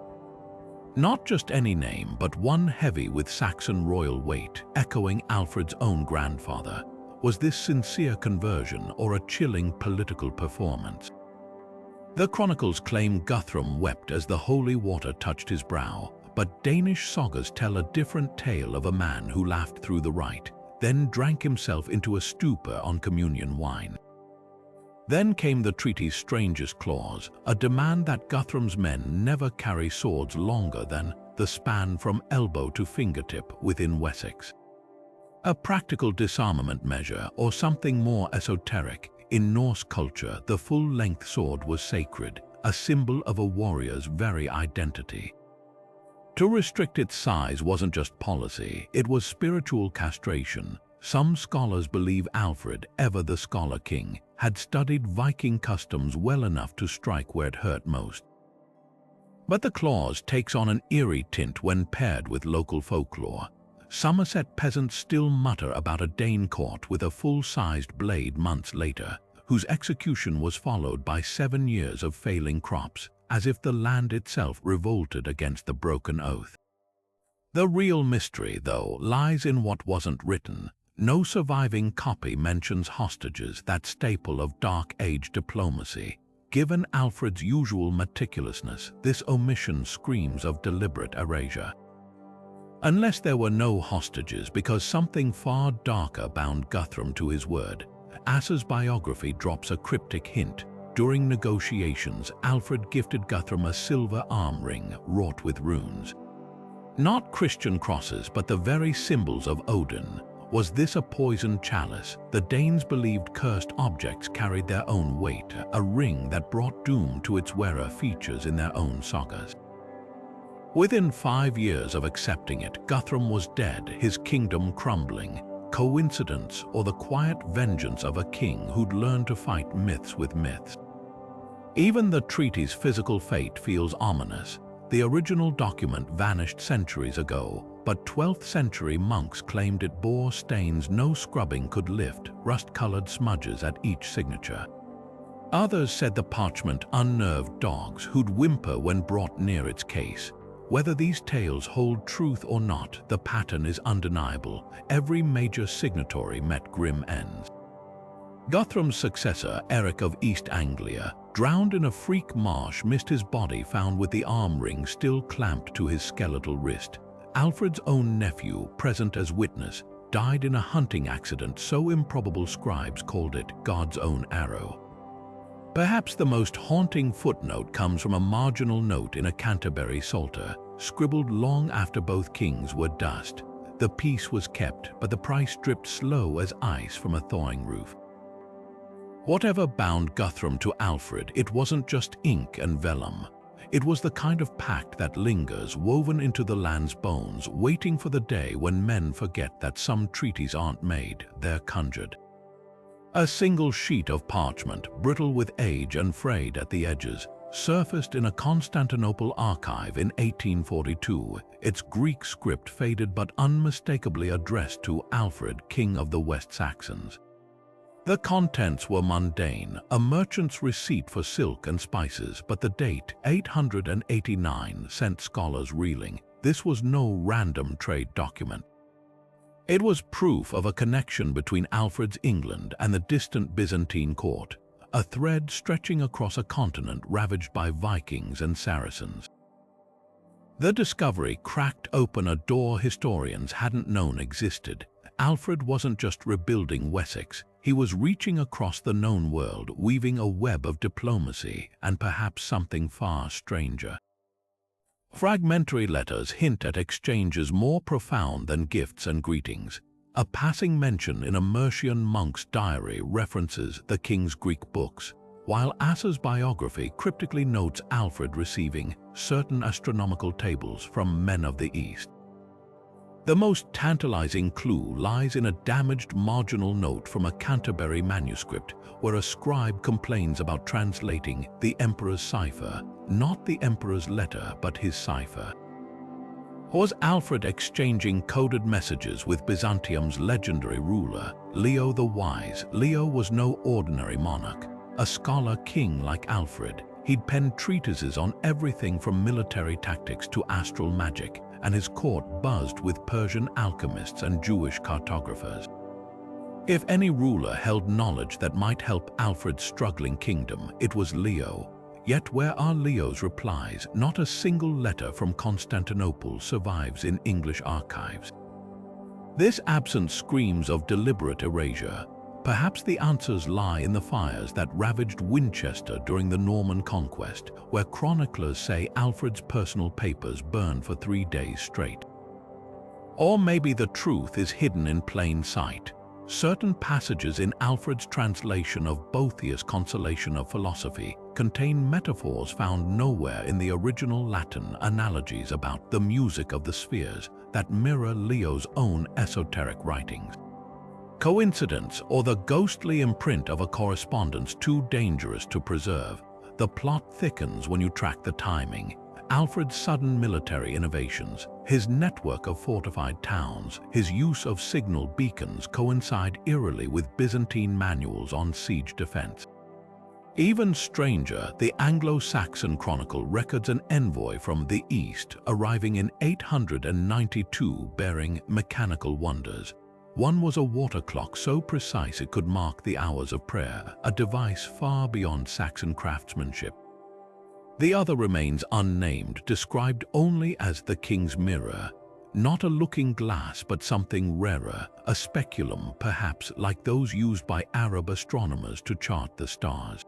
Not just any name, but one heavy with Saxon royal weight, echoing Alfred's own grandfather. Was this sincere conversion or a chilling political performance? The chronicles claim Guthrum wept as the holy water touched his brow, but Danish sagas tell a different tale of a man who laughed through the rite, then drank himself into a stupor on communion wine. Then came the treaty's strangest clause, a demand that Guthrum's men never carry swords longer than the span from elbow to fingertip within Wessex. A practical disarmament measure, or something more esoteric. In Norse culture, the full-length sword was sacred, a symbol of a warrior's very identity. To restrict its size wasn't just policy, it was spiritual castration. Some scholars believe Alfred, ever the scholar king, had studied Viking customs well enough to strike where it hurt most. But the clause takes on an eerie tint when paired with local folklore. Somerset peasants still mutter about a Dane caught with a full-sized blade months later, whose execution was followed by 7 years of failing crops, as if the land itself revolted against the broken oath. The real mystery, though, lies in what wasn't written. No surviving copy mentions hostages, that staple of Dark Age diplomacy. Given Alfred's usual meticulousness, this omission screams of deliberate erasure. Unless there were no hostages because something far darker bound Guthrum to his word, Asser's biography drops a cryptic hint. During negotiations, Alfred gifted Guthrum a silver arm ring wrought with runes. Not Christian crosses, but the very symbols of Odin. Was this a poisoned chalice? The Danes believed cursed objects carried their own weight. A ring that brought doom to its wearer features in their own sagas. Within 5 years of accepting it, Guthrum was dead, his kingdom crumbling. Coincidence, or the quiet vengeance of a king who'd learned to fight myths with myths? Even the treaty's physical fate feels ominous. The original document vanished centuries ago, but 12th century monks claimed it bore stains no scrubbing could lift, rust-colored smudges at each signature. Others said the parchment unnerved dogs who'd whimper when brought near its case. Whether these tales hold truth or not, the pattern is undeniable. Every major signatory met grim ends. Guthrum's successor, Eric of East Anglia, drowned in a freak marsh, missed his body found with the arm ring still clamped to his skeletal wrist. Alfred's own nephew, present as witness, died in a hunting accident so improbable scribes called it God's own arrow. Perhaps the most haunting footnote comes from a marginal note in a Canterbury Psalter, scribbled long after both kings were dust. The peace was kept, but the price dripped slow as ice from a thawing roof. Whatever bound Guthrum to Alfred, it wasn't just ink and vellum. It was the kind of pact that lingers, woven into the land's bones, waiting for the day when men forget that some treaties aren't made, they're conjured. A single sheet of parchment, brittle with age and frayed at the edges, surfaced in a Constantinople archive in 1842, its Greek script faded but unmistakably addressed to Alfred, King of the West Saxons. The contents were mundane, a merchant's receipt for silk and spices, but the date, 889, sent scholars reeling. This was no random trade document. It was proof of a connection between Alfred's England and the distant Byzantine court, a thread stretching across a continent ravaged by Vikings and Saracens. The discovery cracked open a door historians hadn't known existed. Alfred wasn't just rebuilding Wessex, he was reaching across the known world, weaving a web of diplomacy and perhaps something far stranger. Fragmentary letters hint at exchanges more profound than gifts and greetings. A passing mention in a Mercian monk's diary references the king's Greek books, while Asser's biography cryptically notes Alfred receiving certain astronomical tables from men of the East. The most tantalizing clue lies in a damaged marginal note from a Canterbury manuscript where a scribe complains about translating the emperor's cipher, not the emperor's letter but his cipher. Was Alfred exchanging coded messages with Byzantium's legendary ruler, Leo the Wise? Leo was no ordinary monarch, a scholar king like Alfred. He'd penned treatises on everything from military tactics to astral magic, and his court buzzed with Persian alchemists and Jewish cartographers. If any ruler held knowledge that might help Alfred's struggling kingdom, it was Leo. Yet where are Leo's replies? Not a single letter from Constantinople survives in English archives. This absence screams of deliberate erasure. Perhaps the answers lie in the fires that ravaged Winchester during the Norman conquest, where chroniclers say Alfred's personal papers burned for 3 days straight. Or maybe the truth is hidden in plain sight. Certain passages in Alfred's translation of Boethius' Consolation of Philosophy contain metaphors found nowhere in the original Latin, analogies about the music of the spheres that mirror Leo's own esoteric writings. Coincidence, or the ghostly imprint of a correspondence too dangerous to preserve? The plot thickens when you track the timing. Alfred's sudden military innovations, his network of fortified towns, his use of signal beacons coincide eerily with Byzantine manuals on siege defense. Even stranger, the Anglo-Saxon Chronicle records an envoy from the East arriving in 892 bearing mechanical wonders. One was a water clock so precise it could mark the hours of prayer, a device far beyond Saxon craftsmanship. The other remains unnamed, described only as the King's Mirror. Not a looking glass, but something rarer, a speculum perhaps like those used by Arab astronomers to chart the stars.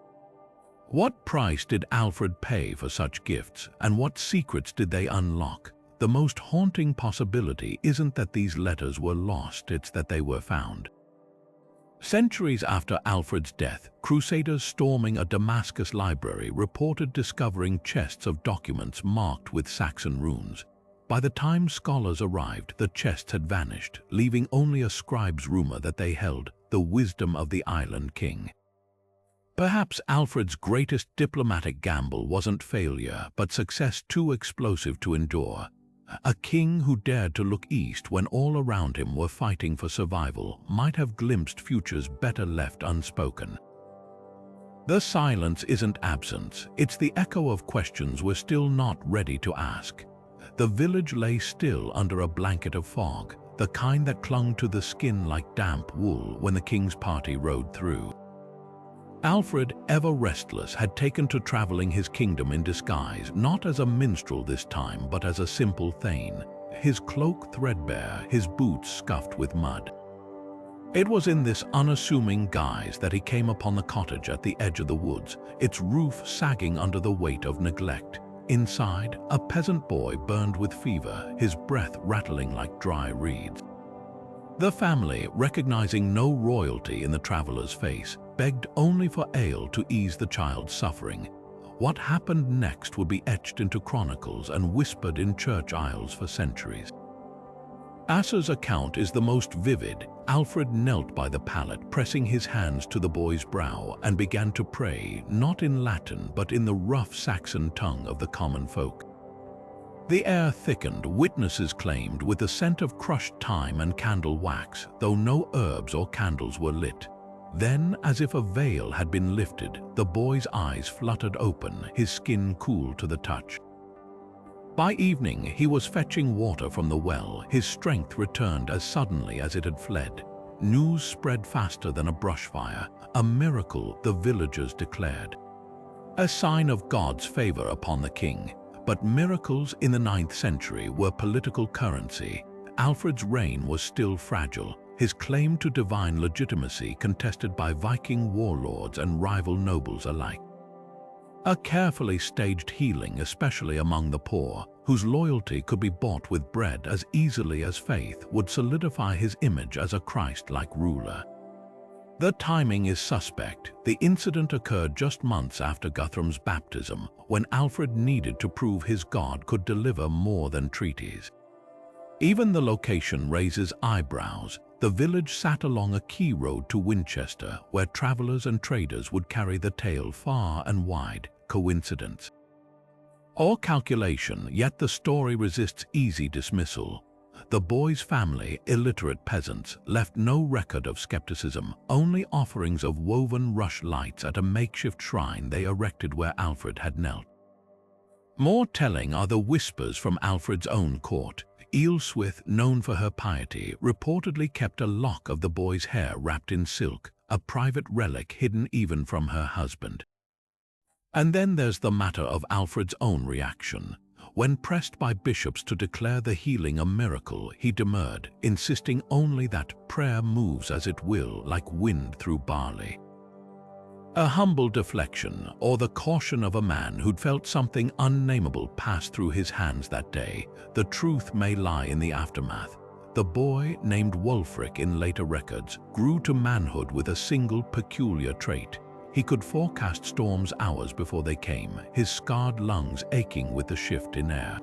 What price did Alfred pay for such gifts, and what secrets did they unlock? The most haunting possibility isn't that these letters were lost, it's that they were found. Centuries after Alfred's death, crusaders storming a Damascus library reported discovering chests of documents marked with Saxon runes. By the time scholars arrived, the chests had vanished, leaving only a scribe's rumor that they held the wisdom of the island king. Perhaps Alfred's greatest diplomatic gamble wasn't failure, but success too explosive to endure. A king who dared to look east when all around him were fighting for survival might have glimpsed futures better left unspoken. The silence isn't absence, it's the echo of questions we're still not ready to ask. The village lay still under a blanket of fog, the kind that clung to the skin like damp wool when the king's party rode through. Alfred, ever restless, had taken to traveling his kingdom in disguise, not as a minstrel this time, but as a simple thane, his cloak threadbare, his boots scuffed with mud. It was in this unassuming guise that he came upon the cottage at the edge of the woods, its roof sagging under the weight of neglect. Inside, a peasant boy burned with fever, his breath rattling like dry reeds. The family, recognizing no royalty in the traveler's face, begged only for ale to ease the child's suffering. What happened next would be etched into chronicles and whispered in church aisles for centuries. Asser's account is the most vivid. Alfred knelt by the pallet, pressing his hands to the boy's brow, and began to pray, not in Latin but in the rough Saxon tongue of the common folk. The air thickened, witnesses claimed, with the scent of crushed thyme and candle wax, though no herbs or candles were lit. Then, as if a veil had been lifted, the boy's eyes fluttered open, his skin cool to the touch. By evening, he was fetching water from the well. His strength returned as suddenly as it had fled. News spread faster than a brush fire. A miracle, the villagers declared. A sign of God's favor upon the king. But miracles in the 9th century were political currency. Alfred's reign was still fragile, his claim to divine legitimacy contested by Viking warlords and rival nobles alike. A carefully staged healing, especially among the poor, whose loyalty could be bought with bread as easily as faith, would solidify his image as a Christ-like ruler. The timing is suspect. The incident occurred just months after Guthrum's baptism, when Alfred needed to prove his God could deliver more than treaties. Even the location raises eyebrows. The village sat along a key road to Winchester, where travelers and traders would carry the tale far and wide. Coincidence? or calculation, yet the story resists easy dismissal. The boy's family, illiterate peasants, left no record of skepticism, only offerings of woven rush lights at a makeshift shrine they erected where Alfred had knelt. More telling are the whispers from Alfred's own court. Elusive, known for her piety, reportedly kept a lock of the boy's hair wrapped in silk, a private relic hidden even from her husband. And then there's the matter of Alfred's own reaction. When pressed by bishops to declare the healing a miracle, he demurred, insisting only that prayer moves as it will, like wind through barley. A humble deflection, or the caution of a man who'd felt something unnameable pass through his hands that day. The truth may lie in the aftermath. The boy, named Wulfric in later records, grew to manhood with a single peculiar trait. He could forecast storms hours before they came, his scarred lungs aching with the shift in air.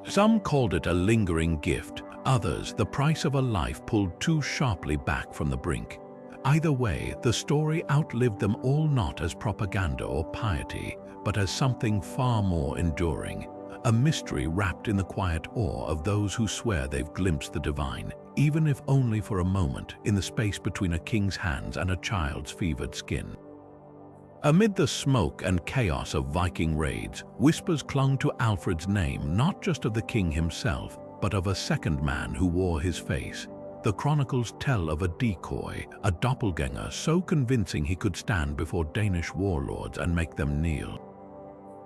Some called it a lingering gift, others the price of a life pulled too sharply back from the brink. Either way, the story outlived them all, not as propaganda or piety, but as something far more enduring. A mystery wrapped in the quiet awe of those who swear they've glimpsed the divine, even if only for a moment, in the space between a king's hands and a child's fevered skin. Amid the smoke and chaos of Viking raids, whispers clung to Alfred's name, not just of the king himself, but of a second man who wore his face. The chronicles tell of a decoy, a doppelganger so convincing he could stand before Danish warlords and make them kneel.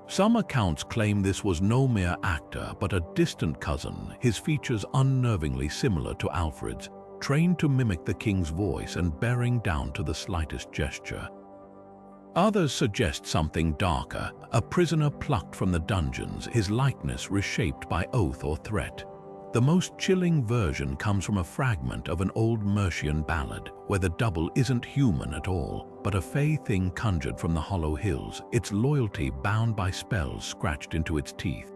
Some accounts claim this was no mere actor, but a distant cousin, his features unnervingly similar to Alfred's, trained to mimic the king's voice and bearing down to the slightest gesture. Others suggest something darker, a prisoner plucked from the dungeons, his likeness reshaped by oath or threat. The most chilling version comes from a fragment of an old Mercian ballad, where the double isn't human at all, but a fey thing conjured from the hollow hills, its loyalty bound by spells scratched into its teeth.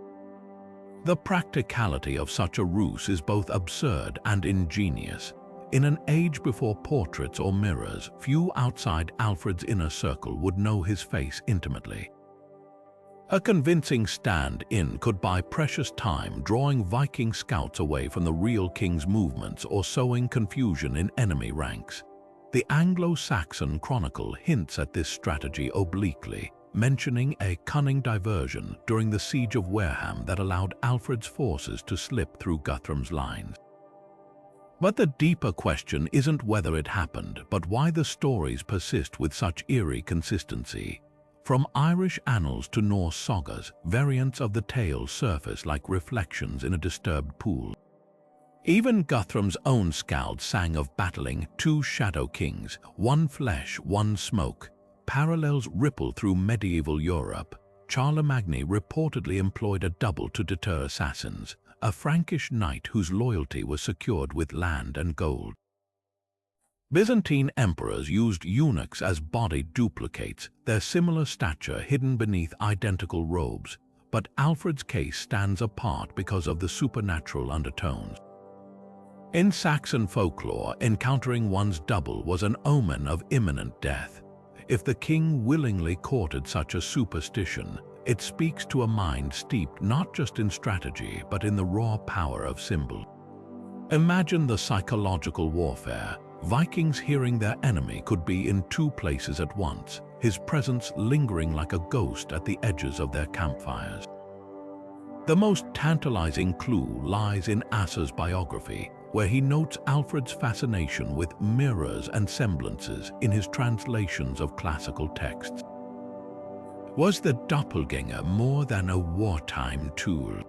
The practicality of such a ruse is both absurd and ingenious. In an age before portraits or mirrors, few outside Alfred's inner circle would know his face intimately. A convincing stand-in could buy precious time, drawing Viking scouts away from the real king's movements or sowing confusion in enemy ranks. The Anglo-Saxon Chronicle hints at this strategy obliquely, mentioning a cunning diversion during the siege of Wareham that allowed Alfred's forces to slip through Guthrum's lines. But the deeper question isn't whether it happened, but why the stories persist with such eerie consistency. From Irish annals to Norse sagas, variants of the tale surface like reflections in a disturbed pool. Even Guthrum's own skald sang of battling two shadow kings, one flesh, one smoke. Parallels ripple through medieval Europe. Charlemagne reportedly employed a double to deter assassins, a Frankish knight whose loyalty was secured with land and gold. Byzantine emperors used eunuchs as body duplicates, their similar stature hidden beneath identical robes, but Alfred's case stands apart because of the supernatural undertones. In Saxon folklore, encountering one's double was an omen of imminent death. If the king willingly courted such a superstition, it speaks to a mind steeped not just in strategy but in the raw power of symbol. Imagine the psychological warfare. Vikings hearing their enemy could be in two places at once, his presence lingering like a ghost at the edges of their campfires. The most tantalizing clue lies in Asser's biography, where he notes Alfred's fascination with mirrors and semblances in his translations of classical texts. Was the doppelganger more than a wartime tool?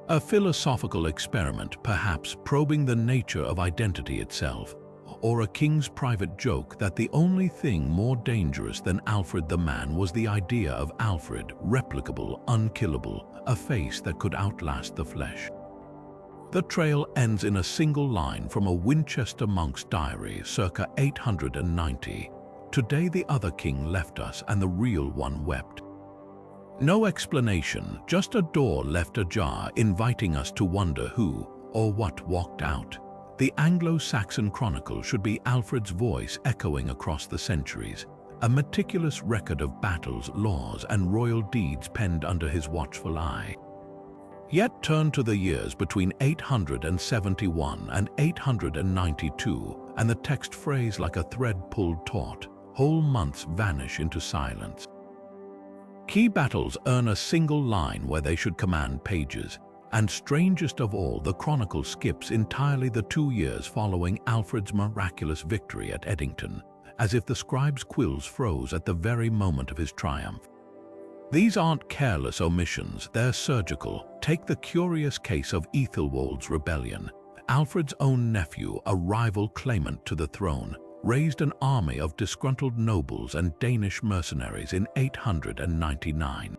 A philosophical experiment, perhaps probing the nature of identity itself, or a king's private joke that the only thing more dangerous than Alfred the man was the idea of Alfred, replicable, unkillable, a face that could outlast the flesh. The trail ends in a single line from a Winchester monk's diary circa 890. "Today the other king left us and the real one wept." No explanation, just a door left ajar inviting us to wonder who or what walked out. The Anglo-Saxon Chronicle should be Alfred's voice echoing across the centuries, a meticulous record of battles, laws, and royal deeds penned under his watchful eye. Yet turn to the years between 871 and 892, and the text phrase like a thread pulled taut. Whole months vanish into silence. Key battles earn a single line where they should command pages, and strangest of all, the chronicle skips entirely the 2 years following Alfred's miraculous victory at Edington, as if the scribe's quills froze at the very moment of his triumph. These aren't careless omissions, they're surgical. Take the curious case of Ethelwold's rebellion. Alfred's own nephew, a rival claimant to the throne, raised an army of disgruntled nobles and Danish mercenaries in 899.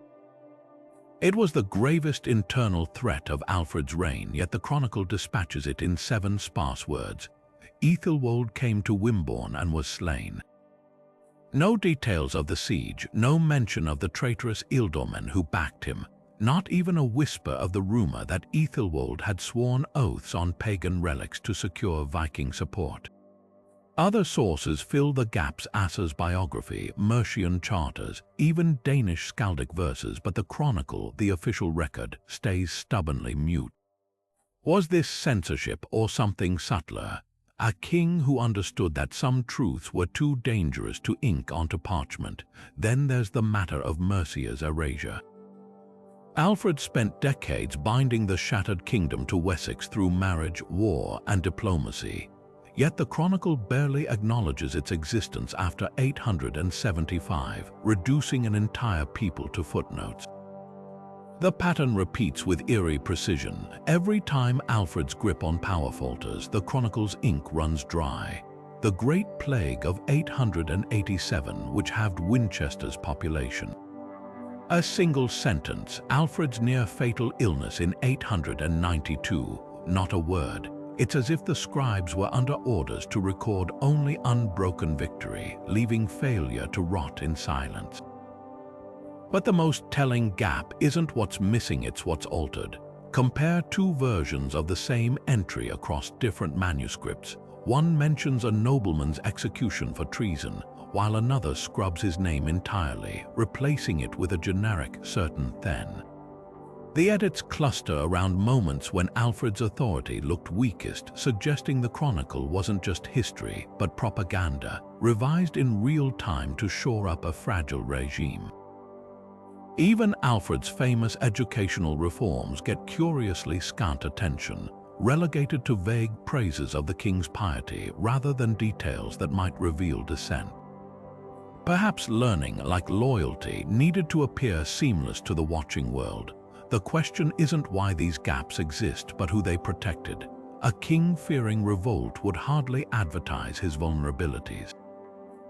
It was the gravest internal threat of Alfred's reign, yet the chronicle dispatches it in 7 sparse words. Ethelwold came to Wimborne and was slain. No details of the siege, no mention of the traitorous ealdormen who backed him, not even a whisper of the rumor that Ethelwold had sworn oaths on pagan relics to secure Viking support. Other sources fill the gaps: Asser's biography, Mercian charters, even Danish skaldic verses, but the chronicle, the official record, stays stubbornly mute. Was this censorship or something subtler? A king who understood that some truths were too dangerous to ink onto parchment. Then there's the matter of Mercia's erasure. Alfred spent decades binding the shattered kingdom to Wessex through marriage, war, and diplomacy. Yet the chronicle barely acknowledges its existence after 875, reducing an entire people to footnotes. The pattern repeats with eerie precision. Every time Alfred's grip on power falters, the chronicle's ink runs dry. The Great Plague of 887, which halved Winchester's population. A single sentence: Alfred's near-fatal illness in 892, not a word. It's as if the scribes were under orders to record only unbroken victory, leaving failure to rot in silence. But the most telling gap isn't what's missing, it's what's altered. Compare 2 versions of the same entry across different manuscripts. One mentions a nobleman's execution for treason, while another scrubs his name entirely, replacing it with a generic certain then. The edits cluster around moments when Alfred's authority looked weakest, suggesting the chronicle wasn't just history, but propaganda, revised in real time to shore up a fragile regime. Even Alfred's famous educational reforms get curiously scant attention, relegated to vague praises of the king's piety rather than details that might reveal dissent. Perhaps learning, like loyalty, needed to appear seamless to the watching world. The question isn't why these gaps exist, but who they protected. A king fearing revolt would hardly advertise his vulnerabilities.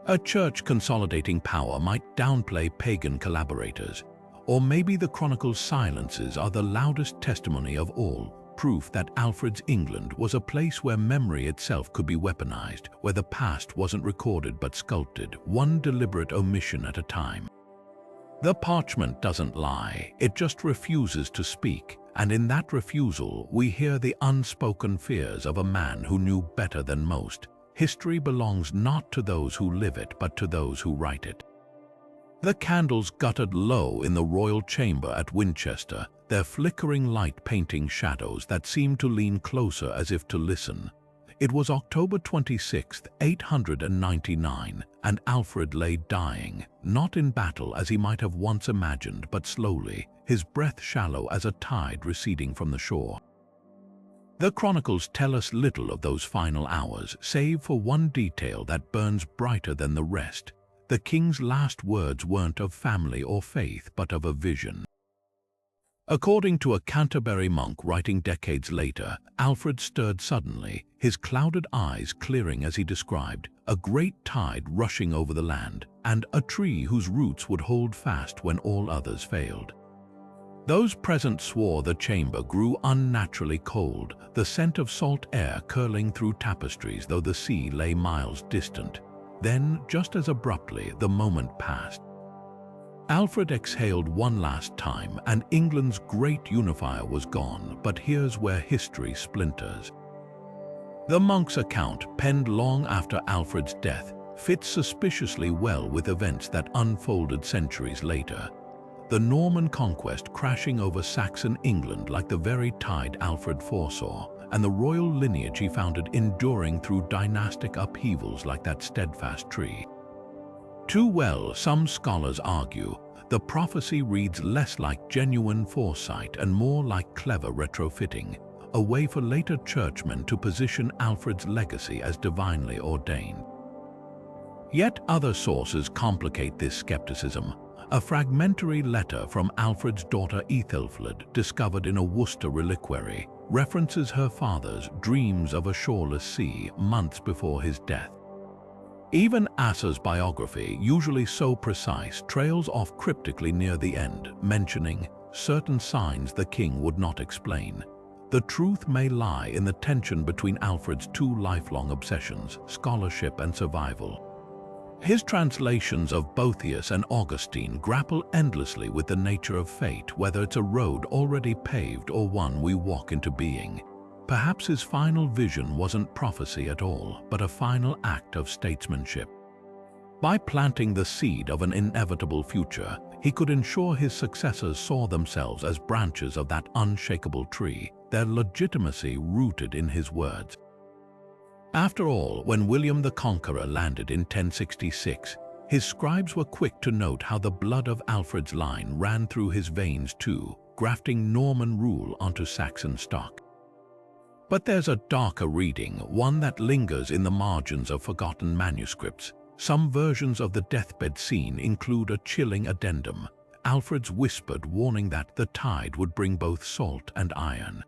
A church consolidating power might downplay pagan collaborators. Or maybe the chronicle's silences are the loudest testimony of all, proof that Alfred's England was a place where memory itself could be weaponized, where the past wasn't recorded but sculpted, one deliberate omission at a time. The parchment doesn't lie, it just refuses to speak, and in that refusal we hear the unspoken fears of a man who knew better than most. History belongs not to those who live it, but to those who write it. The candles guttered low in the royal chamber at Winchester, their flickering light painting shadows that seemed to lean closer as if to listen. It was October 26, 899, and Alfred lay dying, not in battle as he might have once imagined, but slowly, his breath shallow as a tide receding from the shore. The chronicles tell us little of those final hours, save for one detail that burns brighter than the rest. The king's last words weren't of family or faith, but of a vision. According to a Canterbury monk writing decades later, Alfred stirred suddenly, his clouded eyes clearing as he described a great tide rushing over the land, and a tree whose roots would hold fast when all others failed. Those present swore the chamber grew unnaturally cold, the scent of salt air curling through tapestries though the sea lay miles distant. Then, just as abruptly, the moment passed. Alfred exhaled one last time, and England's great unifier was gone, but here's where history splinters. The monk's account, penned long after Alfred's death, fits suspiciously well with events that unfolded centuries later. The Norman conquest crashing over Saxon England like the very tide Alfred foresaw, and the royal lineage he founded enduring through dynastic upheavals like that steadfast tree. Too well, some scholars argue, the prophecy reads less like genuine foresight and more like clever retrofitting, a way for later churchmen to position Alfred's legacy as divinely ordained. Yet other sources complicate this skepticism. A fragmentary letter from Alfred's daughter Ethelfled, discovered in a Worcester reliquary, references her father's dreams of a shoreless sea months before his death. Even Asser's biography, usually so precise, trails off cryptically near the end, mentioning certain signs the king would not explain. The truth may lie in the tension between Alfred's two lifelong obsessions, scholarship and survival. His translations of Boethius and Augustine grapple endlessly with the nature of fate, whether it's a road already paved or one we walk into being. Perhaps his final vision wasn't prophecy at all, but a final act of statesmanship. By planting the seed of an inevitable future, he could ensure his successors saw themselves as branches of that unshakable tree, their legitimacy rooted in his words. After all, when William the Conqueror landed in 1066, his scribes were quick to note how the blood of Alfred's line ran through his veins too, grafting Norman rule onto Saxon stock. But there's a darker reading, one that lingers in the margins of forgotten manuscripts. Some versions of the deathbed scene include a chilling addendum, Alfred's whispered warning that the tide would bring both salt and iron.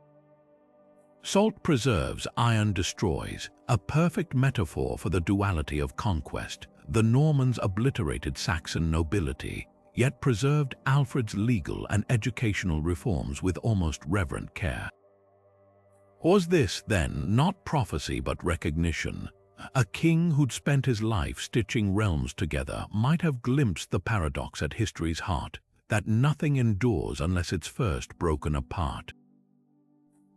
Salt preserves, iron destroys, a perfect metaphor for the duality of conquest. The Normans obliterated Saxon nobility, yet preserved Alfred's legal and educational reforms with almost reverent care. Was this, then, not prophecy but recognition? A king who'd spent his life stitching realms together might have glimpsed the paradox at history's heart, that nothing endures unless it's first broken apart.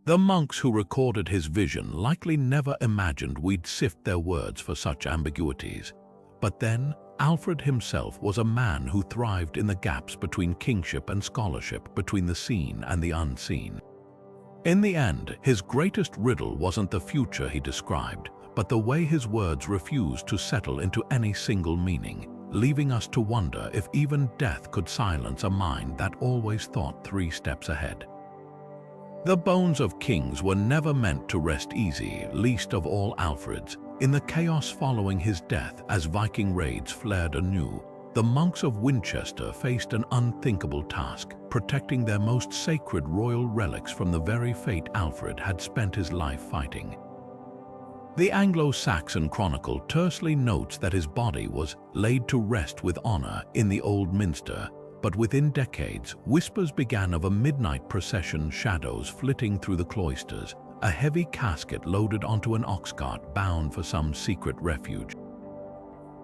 The monks who recorded his vision likely never imagined we'd sift their words for such ambiguities. But then, Alfred himself was a man who thrived in the gaps between kingship and scholarship, between the seen and the unseen. In the end, his greatest riddle wasn't the future he described, but the way his words refused to settle into any single meaning, leaving us to wonder if even death could silence a mind that always thought 3 steps ahead. The bones of kings were never meant to rest easy, least of all Alfred's. In the chaos following his death, as Viking raids flared anew, the monks of Winchester faced an unthinkable task, protecting their most sacred royal relics from the very fate Alfred had spent his life fighting. The Anglo-Saxon Chronicle tersely notes that his body was laid to rest with honor in the Old Minster, but within decades, whispers began of a midnight procession, shadows flitting through the cloisters, a heavy casket loaded onto an ox cart bound for some secret refuge.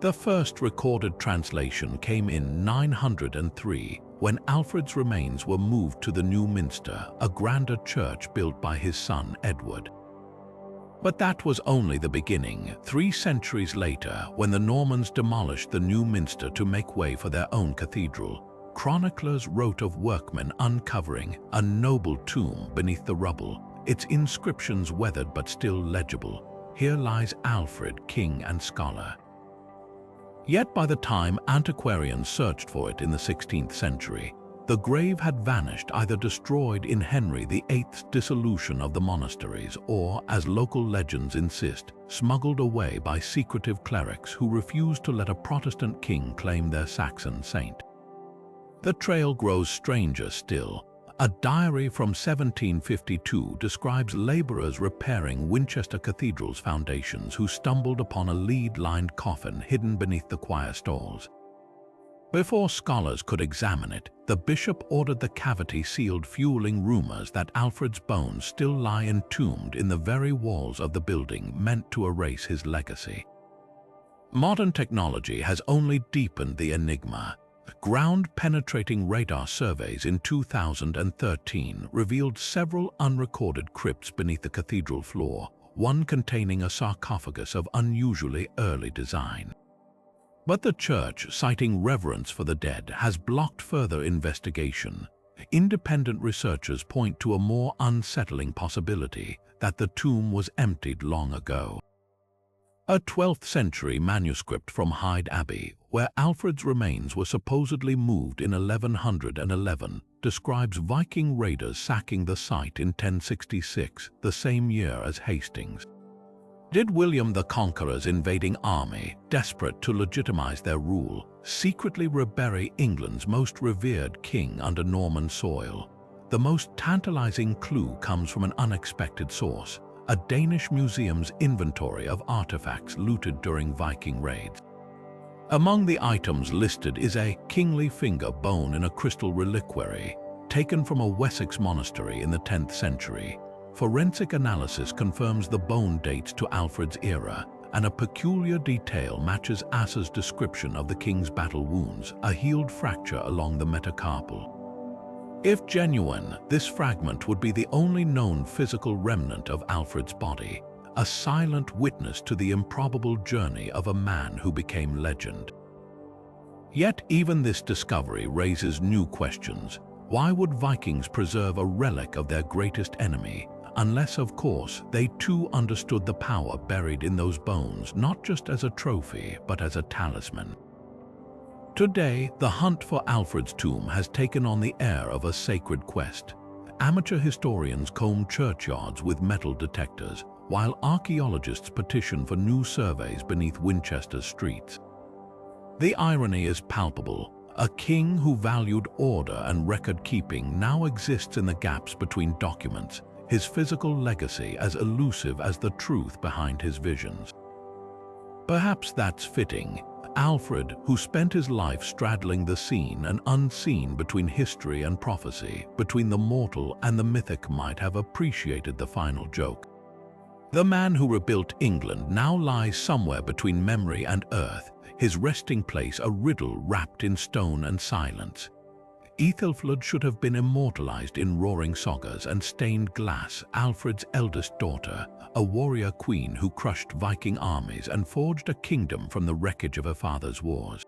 The first recorded translation came in 903, when Alfred's remains were moved to the New Minster, a grander church built by his son Edward. But that was only the beginning. 3 centuries later, when the Normans demolished the New Minster to make way for their own cathedral, chroniclers wrote of workmen uncovering a noble tomb beneath the rubble, its inscriptions weathered but still legible. Here lies Alfred, king and scholar. Yet by the time antiquarians searched for it in the 16th century, the grave had vanished, either destroyed in Henry VIII's dissolution of the monasteries or, as local legends insist, smuggled away by secretive clerics who refused to let a Protestant king claim their Saxon saint. The trail grows stranger still. A diary from 1752 describes laborers repairing Winchester Cathedral's foundations who stumbled upon a lead-lined coffin hidden beneath the choir stalls. Before scholars could examine it, the bishop ordered the cavity sealed, fueling rumors that Alfred's bones still lie entombed in the very walls of the building meant to erase his legacy. Modern technology has only deepened the enigma. Ground-penetrating radar surveys in 2013 revealed several unrecorded crypts beneath the cathedral floor, one containing a sarcophagus of unusually early design. But the Church, citing reverence for the dead, has blocked further investigation. Independent researchers point to a more unsettling possibility, that the tomb was emptied long ago. A 12th century manuscript from Hyde Abbey, where Alfred's remains were supposedly moved in 1111, describes Viking raiders sacking the site in 1066, the same year as Hastings. Did William the Conqueror's invading army, desperate to legitimize their rule, secretly rebury England's most revered king under Norman soil? The most tantalizing clue comes from an unexpected source, a Danish museum's inventory of artifacts looted during Viking raids. Among the items listed is a kingly finger bone in a crystal reliquary, taken from a Wessex monastery in the 10th century. Forensic analysis confirms the bone dates to Alfred's era, and a peculiar detail matches Assa's description of the king's battle wounds, a healed fracture along the metacarpal. If genuine, this fragment would be the only known physical remnant of Alfred's body, a silent witness to the improbable journey of a man who became legend. Yet even this discovery raises new questions. Why would Vikings preserve a relic of their greatest enemy? Unless, of course, they too understood the power buried in those bones, not just as a trophy, but as a talisman. Today, the hunt for Alfred's tomb has taken on the air of a sacred quest. Amateur historians comb churchyards with metal detectors, while archaeologists petition for new surveys beneath Winchester's streets. The irony is palpable. A king who valued order and record-keeping now exists in the gaps between documents, his physical legacy as elusive as the truth behind his visions. Perhaps that's fitting. Alfred, who spent his life straddling the seen and unseen between history and prophecy, between the mortal and the mythic, might have appreciated the final joke. The man who rebuilt England now lies somewhere between memory and earth, his resting place a riddle wrapped in stone and silence. Ethelfled should have been immortalized in roaring sagas and stained glass, Alfred's eldest daughter, a warrior queen who crushed Viking armies and forged a kingdom from the wreckage of her father's wars.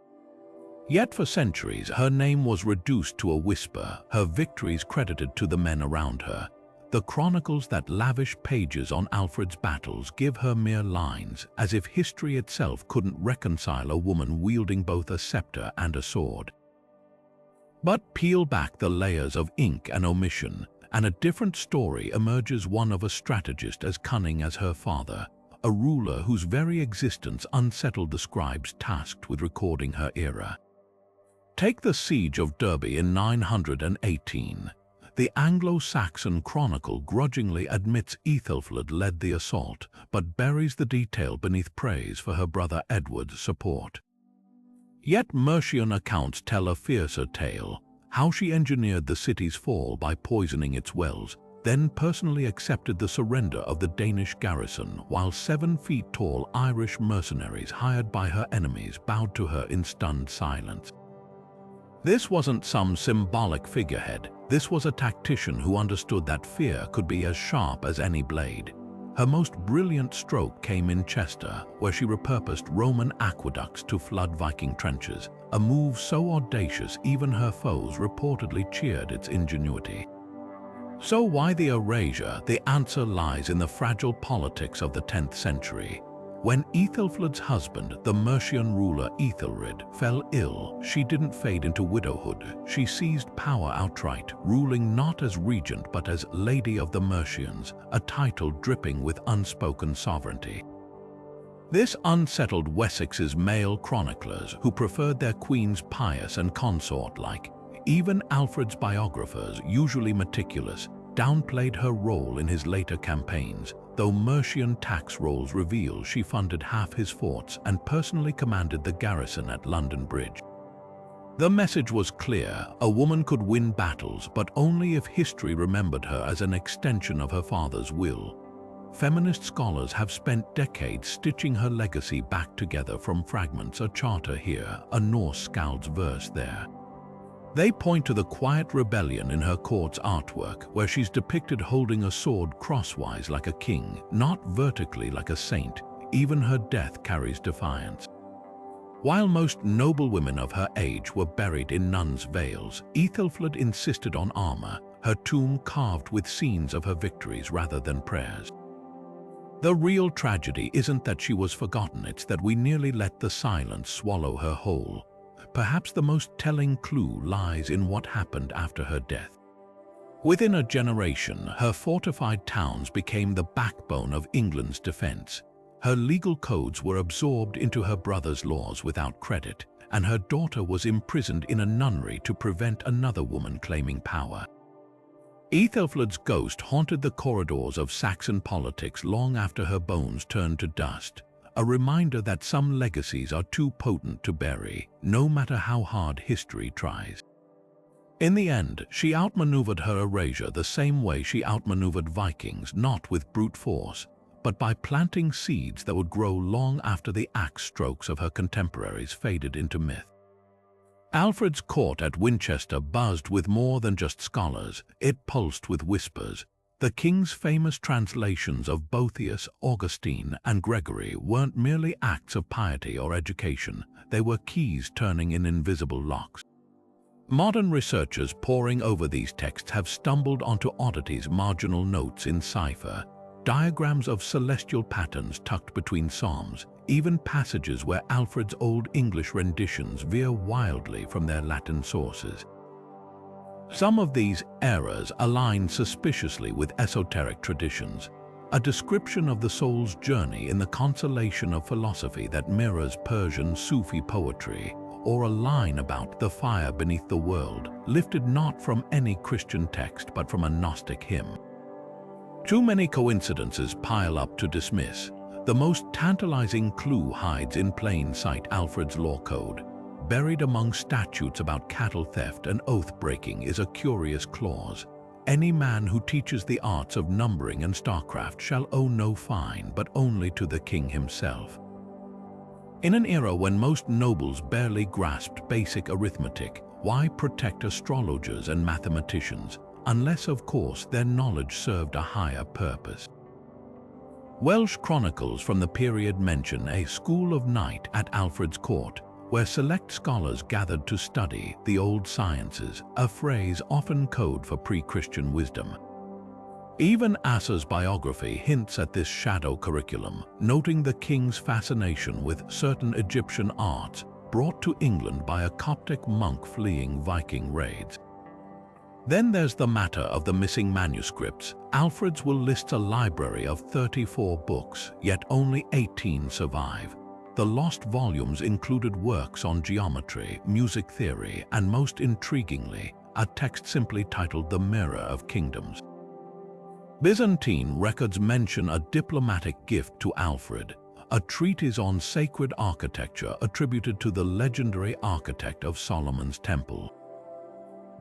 Yet for centuries her name was reduced to a whisper, her victories credited to the men around her. The chronicles that lavish pages on Alfred's battles give her mere lines, as if history itself couldn't reconcile a woman wielding both a scepter and a sword. But peel back the layers of ink and omission, and a different story emerges, one of a strategist as cunning as her father, a ruler whose very existence unsettled the scribes tasked with recording her era. Take the siege of Derby in 918. The Anglo-Saxon chronicle grudgingly admits Ethelfled led the assault, but buries the detail beneath praise for her brother Edward's support. Yet Mercian accounts tell a fiercer tale, how she engineered the city's fall by poisoning its wells, then personally accepted the surrender of the Danish garrison, while 7-feet-tall Irish mercenaries hired by her enemies bowed to her in stunned silence. This wasn't some symbolic figurehead. This was a tactician who understood that fear could be as sharp as any blade. Her most brilliant stroke came in Chester, where she repurposed Roman aqueducts to flood Viking trenches, a move so audacious even her foes reportedly cheered its ingenuity. So why the erasure? The answer lies in the fragile politics of the 10th century. When Ethelfled's husband, the Mercian ruler Ethelred, fell ill, she didn't fade into widowhood. She seized power outright, ruling not as regent but as Lady of the Mercians, a title dripping with unspoken sovereignty. This unsettled Wessex's male chroniclers, who preferred their queens pious and consort-like. Even Alfred's biographers, usually meticulous, downplayed her role in his later campaigns, though Mercian tax rolls reveal she funded half his forts and personally commanded the garrison at London Bridge. The message was clear: a woman could win battles, but only if history remembered her as an extension of her father's will. Feminist scholars have spent decades stitching her legacy back together from fragments, a charter here, a Norse skald's verse there. They point to the quiet rebellion in her court's artwork, where she's depicted holding a sword crosswise like a king, not vertically like a saint. Even her death carries defiance. While most noble women of her age were buried in nuns' veils, Ethelfled insisted on armor, her tomb carved with scenes of her victories rather than prayers. The real tragedy isn't that she was forgotten, it's that we nearly let the silence swallow her whole. Perhaps the most telling clue lies in what happened after her death. Within a generation, her fortified towns became the backbone of England's defense. Her legal codes were absorbed into her brother's laws without credit, and her daughter was imprisoned in a nunnery to prevent another woman claiming power. Ethelfled's ghost haunted the corridors of Saxon politics long after her bones turned to dust, a reminder that some legacies are too potent to bury, no matter how hard history tries. In the end, she outmaneuvered her erasure the same way she outmaneuvered Vikings, not with brute force, but by planting seeds that would grow long after the axe strokes of her contemporaries faded into myth. Alfred's court at Winchester buzzed with more than just scholars, it pulsed with whispers. The king's famous translations of Boethius, Augustine, and Gregory weren't merely acts of piety or education, they were keys turning in invisible locks. Modern researchers poring over these texts have stumbled onto oddities, marginal notes in cipher, diagrams of celestial patterns tucked between psalms, even passages where Alfred's Old English renditions veer wildly from their Latin sources. Some of these errors align suspiciously with esoteric traditions, a description of the soul's journey in the consolation of philosophy that mirrors Persian Sufi poetry, or a line about the fire beneath the world, lifted not from any Christian text but from a Gnostic hymn. Too many coincidences pile up to dismiss. The most tantalizing clue hides in plain sight: Alfred's law code. Buried among statutes about cattle theft and oath-breaking is a curious clause. Any man who teaches the arts of numbering and starcraft shall owe no fine, but only to the king himself. In an era when most nobles barely grasped basic arithmetic, why protect astrologers and mathematicians, unless, of course, their knowledge served a higher purpose? Welsh chronicles from the period mention a school of night at Alfred's court, where select scholars gathered to study the old sciences, a phrase often code for pre-Christian wisdom. Even Asser's biography hints at this shadow curriculum, noting the king's fascination with certain Egyptian arts brought to England by a Coptic monk fleeing Viking raids. Then there's the matter of the missing manuscripts. Alfred's will list a library of 34 books, yet only 18 survive. The lost volumes included works on geometry, music theory, and most intriguingly, a text simply titled The Mirror of Kingdoms. Byzantine records mention a diplomatic gift to Alfred, a treatise on sacred architecture attributed to the legendary architect of Solomon's Temple.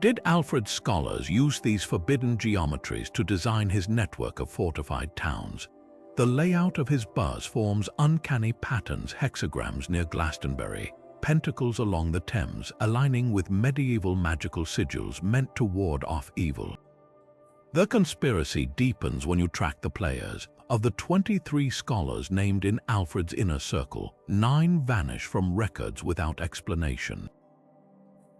Did Alfred's scholars use these forbidden geometries to design his network of fortified towns? The layout of his buzz forms uncanny patterns, hexagrams near Glastonbury, pentacles along the Thames, aligning with medieval magical sigils meant to ward off evil. The conspiracy deepens when you track the players. Of the 23 scholars named in Alfred's inner circle, 9 vanish from records without explanation.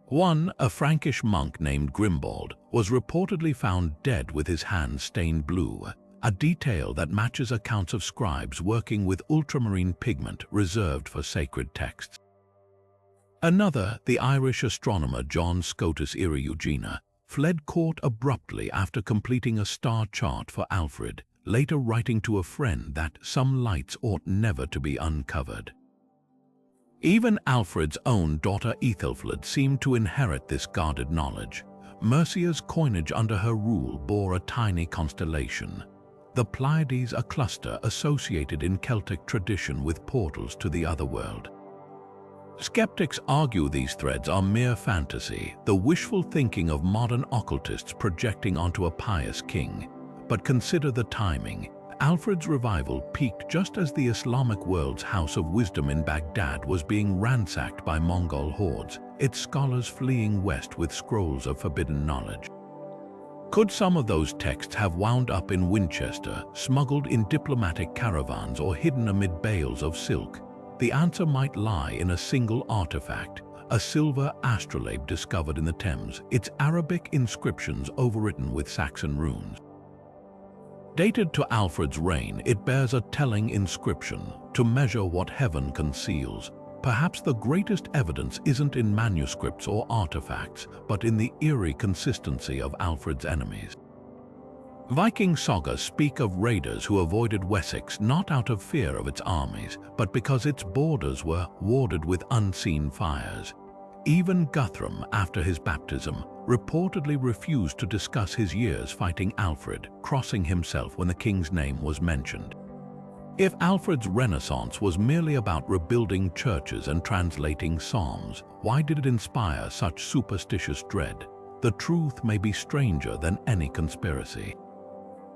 One, a Frankish monk named Grimbald, was reportedly found dead with his hands stained blue, a detail that matches accounts of scribes working with ultramarine pigment reserved for sacred texts. Another, the Irish astronomer John Scotus Eriugena, fled court abruptly after completing a star chart for Alfred, later writing to a friend that some lights ought never to be uncovered. Even Alfred's own daughter Ethelfled seemed to inherit this guarded knowledge. Mercia's coinage under her rule bore a tiny constellation, the Pleiades, a cluster associated in Celtic tradition with portals to the otherworld. Skeptics argue these threads are mere fantasy, the wishful thinking of modern occultists projecting onto a pious king. But consider the timing. Alfred's revival peaked just as the Islamic world's House of Wisdom in Baghdad was being ransacked by Mongol hordes, its scholars fleeing west with scrolls of forbidden knowledge. Could some of those texts have wound up in Winchester, smuggled in diplomatic caravans or hidden amid bales of silk? the answer might lie in a single artifact, a silver astrolabe discovered in the Thames, its Arabic inscriptions overwritten with Saxon runes. Dated to Alfred's reign, it bears a telling inscription, "To measure what heaven conceals." Perhaps the greatest evidence isn't in manuscripts or artifacts, but in the eerie consistency of Alfred's enemies. Viking sagas speak of raiders who avoided Wessex not out of fear of its armies, but because its borders were warded with unseen fires. Even Guthrum, after his baptism, reportedly refused to discuss his years fighting Alfred, crossing himself when the king's name was mentioned. If Alfred's Renaissance was merely about rebuilding churches and translating psalms, why did it inspire such superstitious dread? The truth may be stranger than any conspiracy.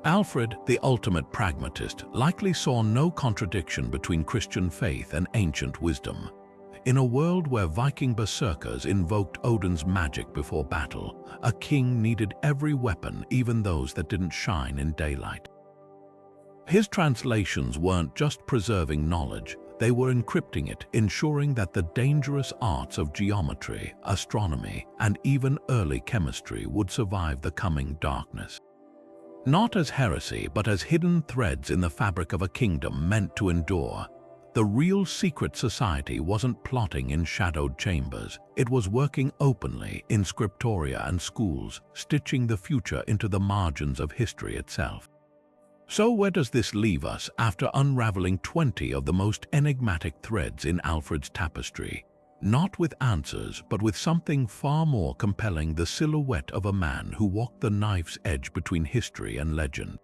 Alfred, the ultimate pragmatist, likely saw no contradiction between Christian faith and ancient wisdom. In a world where Viking berserkers invoked Odin's magic before battle, a king needed every weapon, even those that didn't shine in daylight. His translations weren't just preserving knowledge, they were encrypting it, ensuring that the dangerous arts of geometry, astronomy, and even early chemistry would survive the coming darkness. Not as heresy, but as hidden threads in the fabric of a kingdom meant to endure. The real secret society wasn't plotting in shadowed chambers. It was working openly in scriptoria and schools, stitching the future into the margins of history itself. So where does this leave us after unraveling 20 of the most enigmatic threads in Alfred's tapestry? Not with answers, but with something far more compelling: the silhouette of a man who walked the knife's edge between history and legend.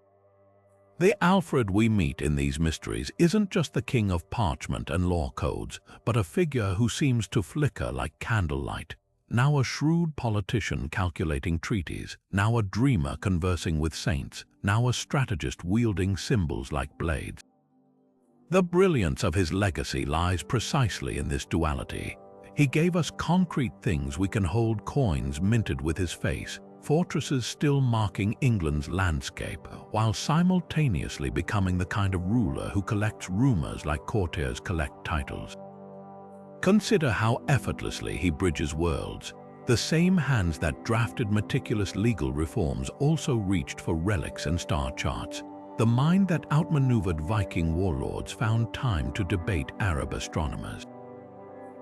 The Alfred we meet in these mysteries isn't just the king of parchment and law codes, but a figure who seems to flicker like candlelight. Now a shrewd politician calculating treaties, now a dreamer conversing with saints, now a strategist wielding symbols like blades. The brilliance of his legacy lies precisely in this duality. He gave us concrete things we can hold: coins minted with his face, fortresses still marking England's landscape, while simultaneously becoming the kind of ruler who collects rumors like courtiers collect titles. Consider how effortlessly he bridges worlds. The same hands that drafted meticulous legal reforms also reached for relics and star charts. The mind that outmaneuvered Viking warlords found time to debate Arab astronomers.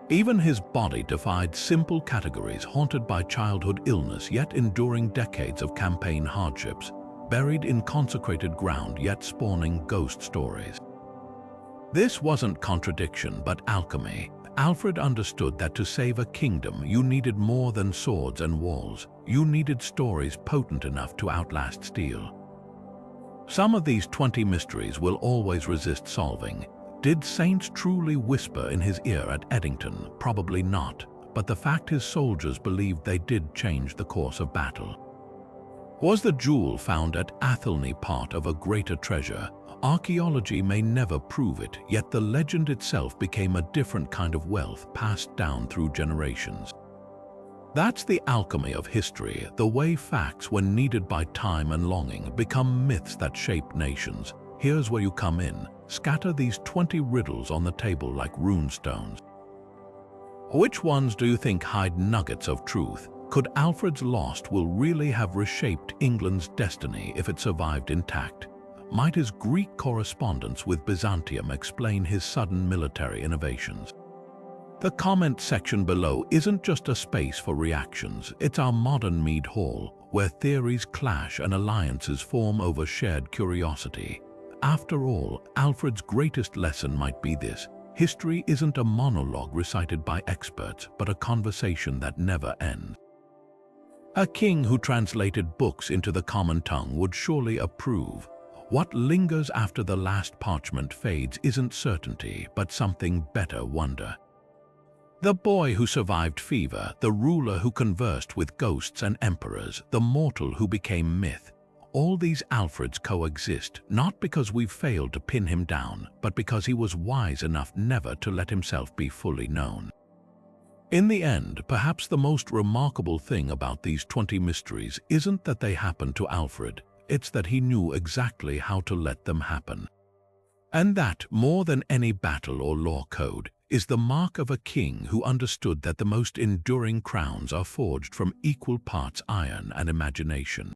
Even his body defied simple categories, haunted by childhood illness yet enduring decades of campaign hardships, buried in consecrated ground yet spawning ghost stories. This wasn't contradiction but alchemy. Alfred understood that to save a kingdom you needed more than swords and walls. You needed stories potent enough to outlast steel. Some of these 20 mysteries will always resist solving. Did saints truly whisper in his ear at Eddington? Probably not, but the fact his soldiers believed they did change the course of battle. Was the jewel found at Athelney part of a greater treasure? Archaeology may never prove it, yet the legend itself became a different kind of wealth passed down through generations. That's the alchemy of history, the way facts, when needed by time and longing, become myths that shape nations. Here's where you come in. Scatter these 20 riddles on the table like runestones. Which ones do you think hide nuggets of truth? Could Alfred's lost will really have reshaped England's destiny if it survived intact? Might his Greek correspondence with Byzantium explain his sudden military innovations? The comment section below isn't just a space for reactions, it's our modern Mead Hall, where theories clash and alliances form over shared curiosity. After all, Alfred's greatest lesson might be this: history isn't a monologue recited by experts, but a conversation that never ends. A king who translated books into the common tongue would surely approve. What lingers after the last parchment fades isn't certainty, but something better: wonder. The boy who survived fever, the ruler who conversed with ghosts and emperors, the mortal who became myth. All these Alfreds coexist, not because we've failed to pin him down, but because he was wise enough never to let himself be fully known. In the end, perhaps the most remarkable thing about these 20 mysteries isn't that they happened to Alfred, it's that he knew exactly how to let them happen. And that, more than any battle or law code, is the mark of a king who understood that the most enduring crowns are forged from equal parts iron and imagination.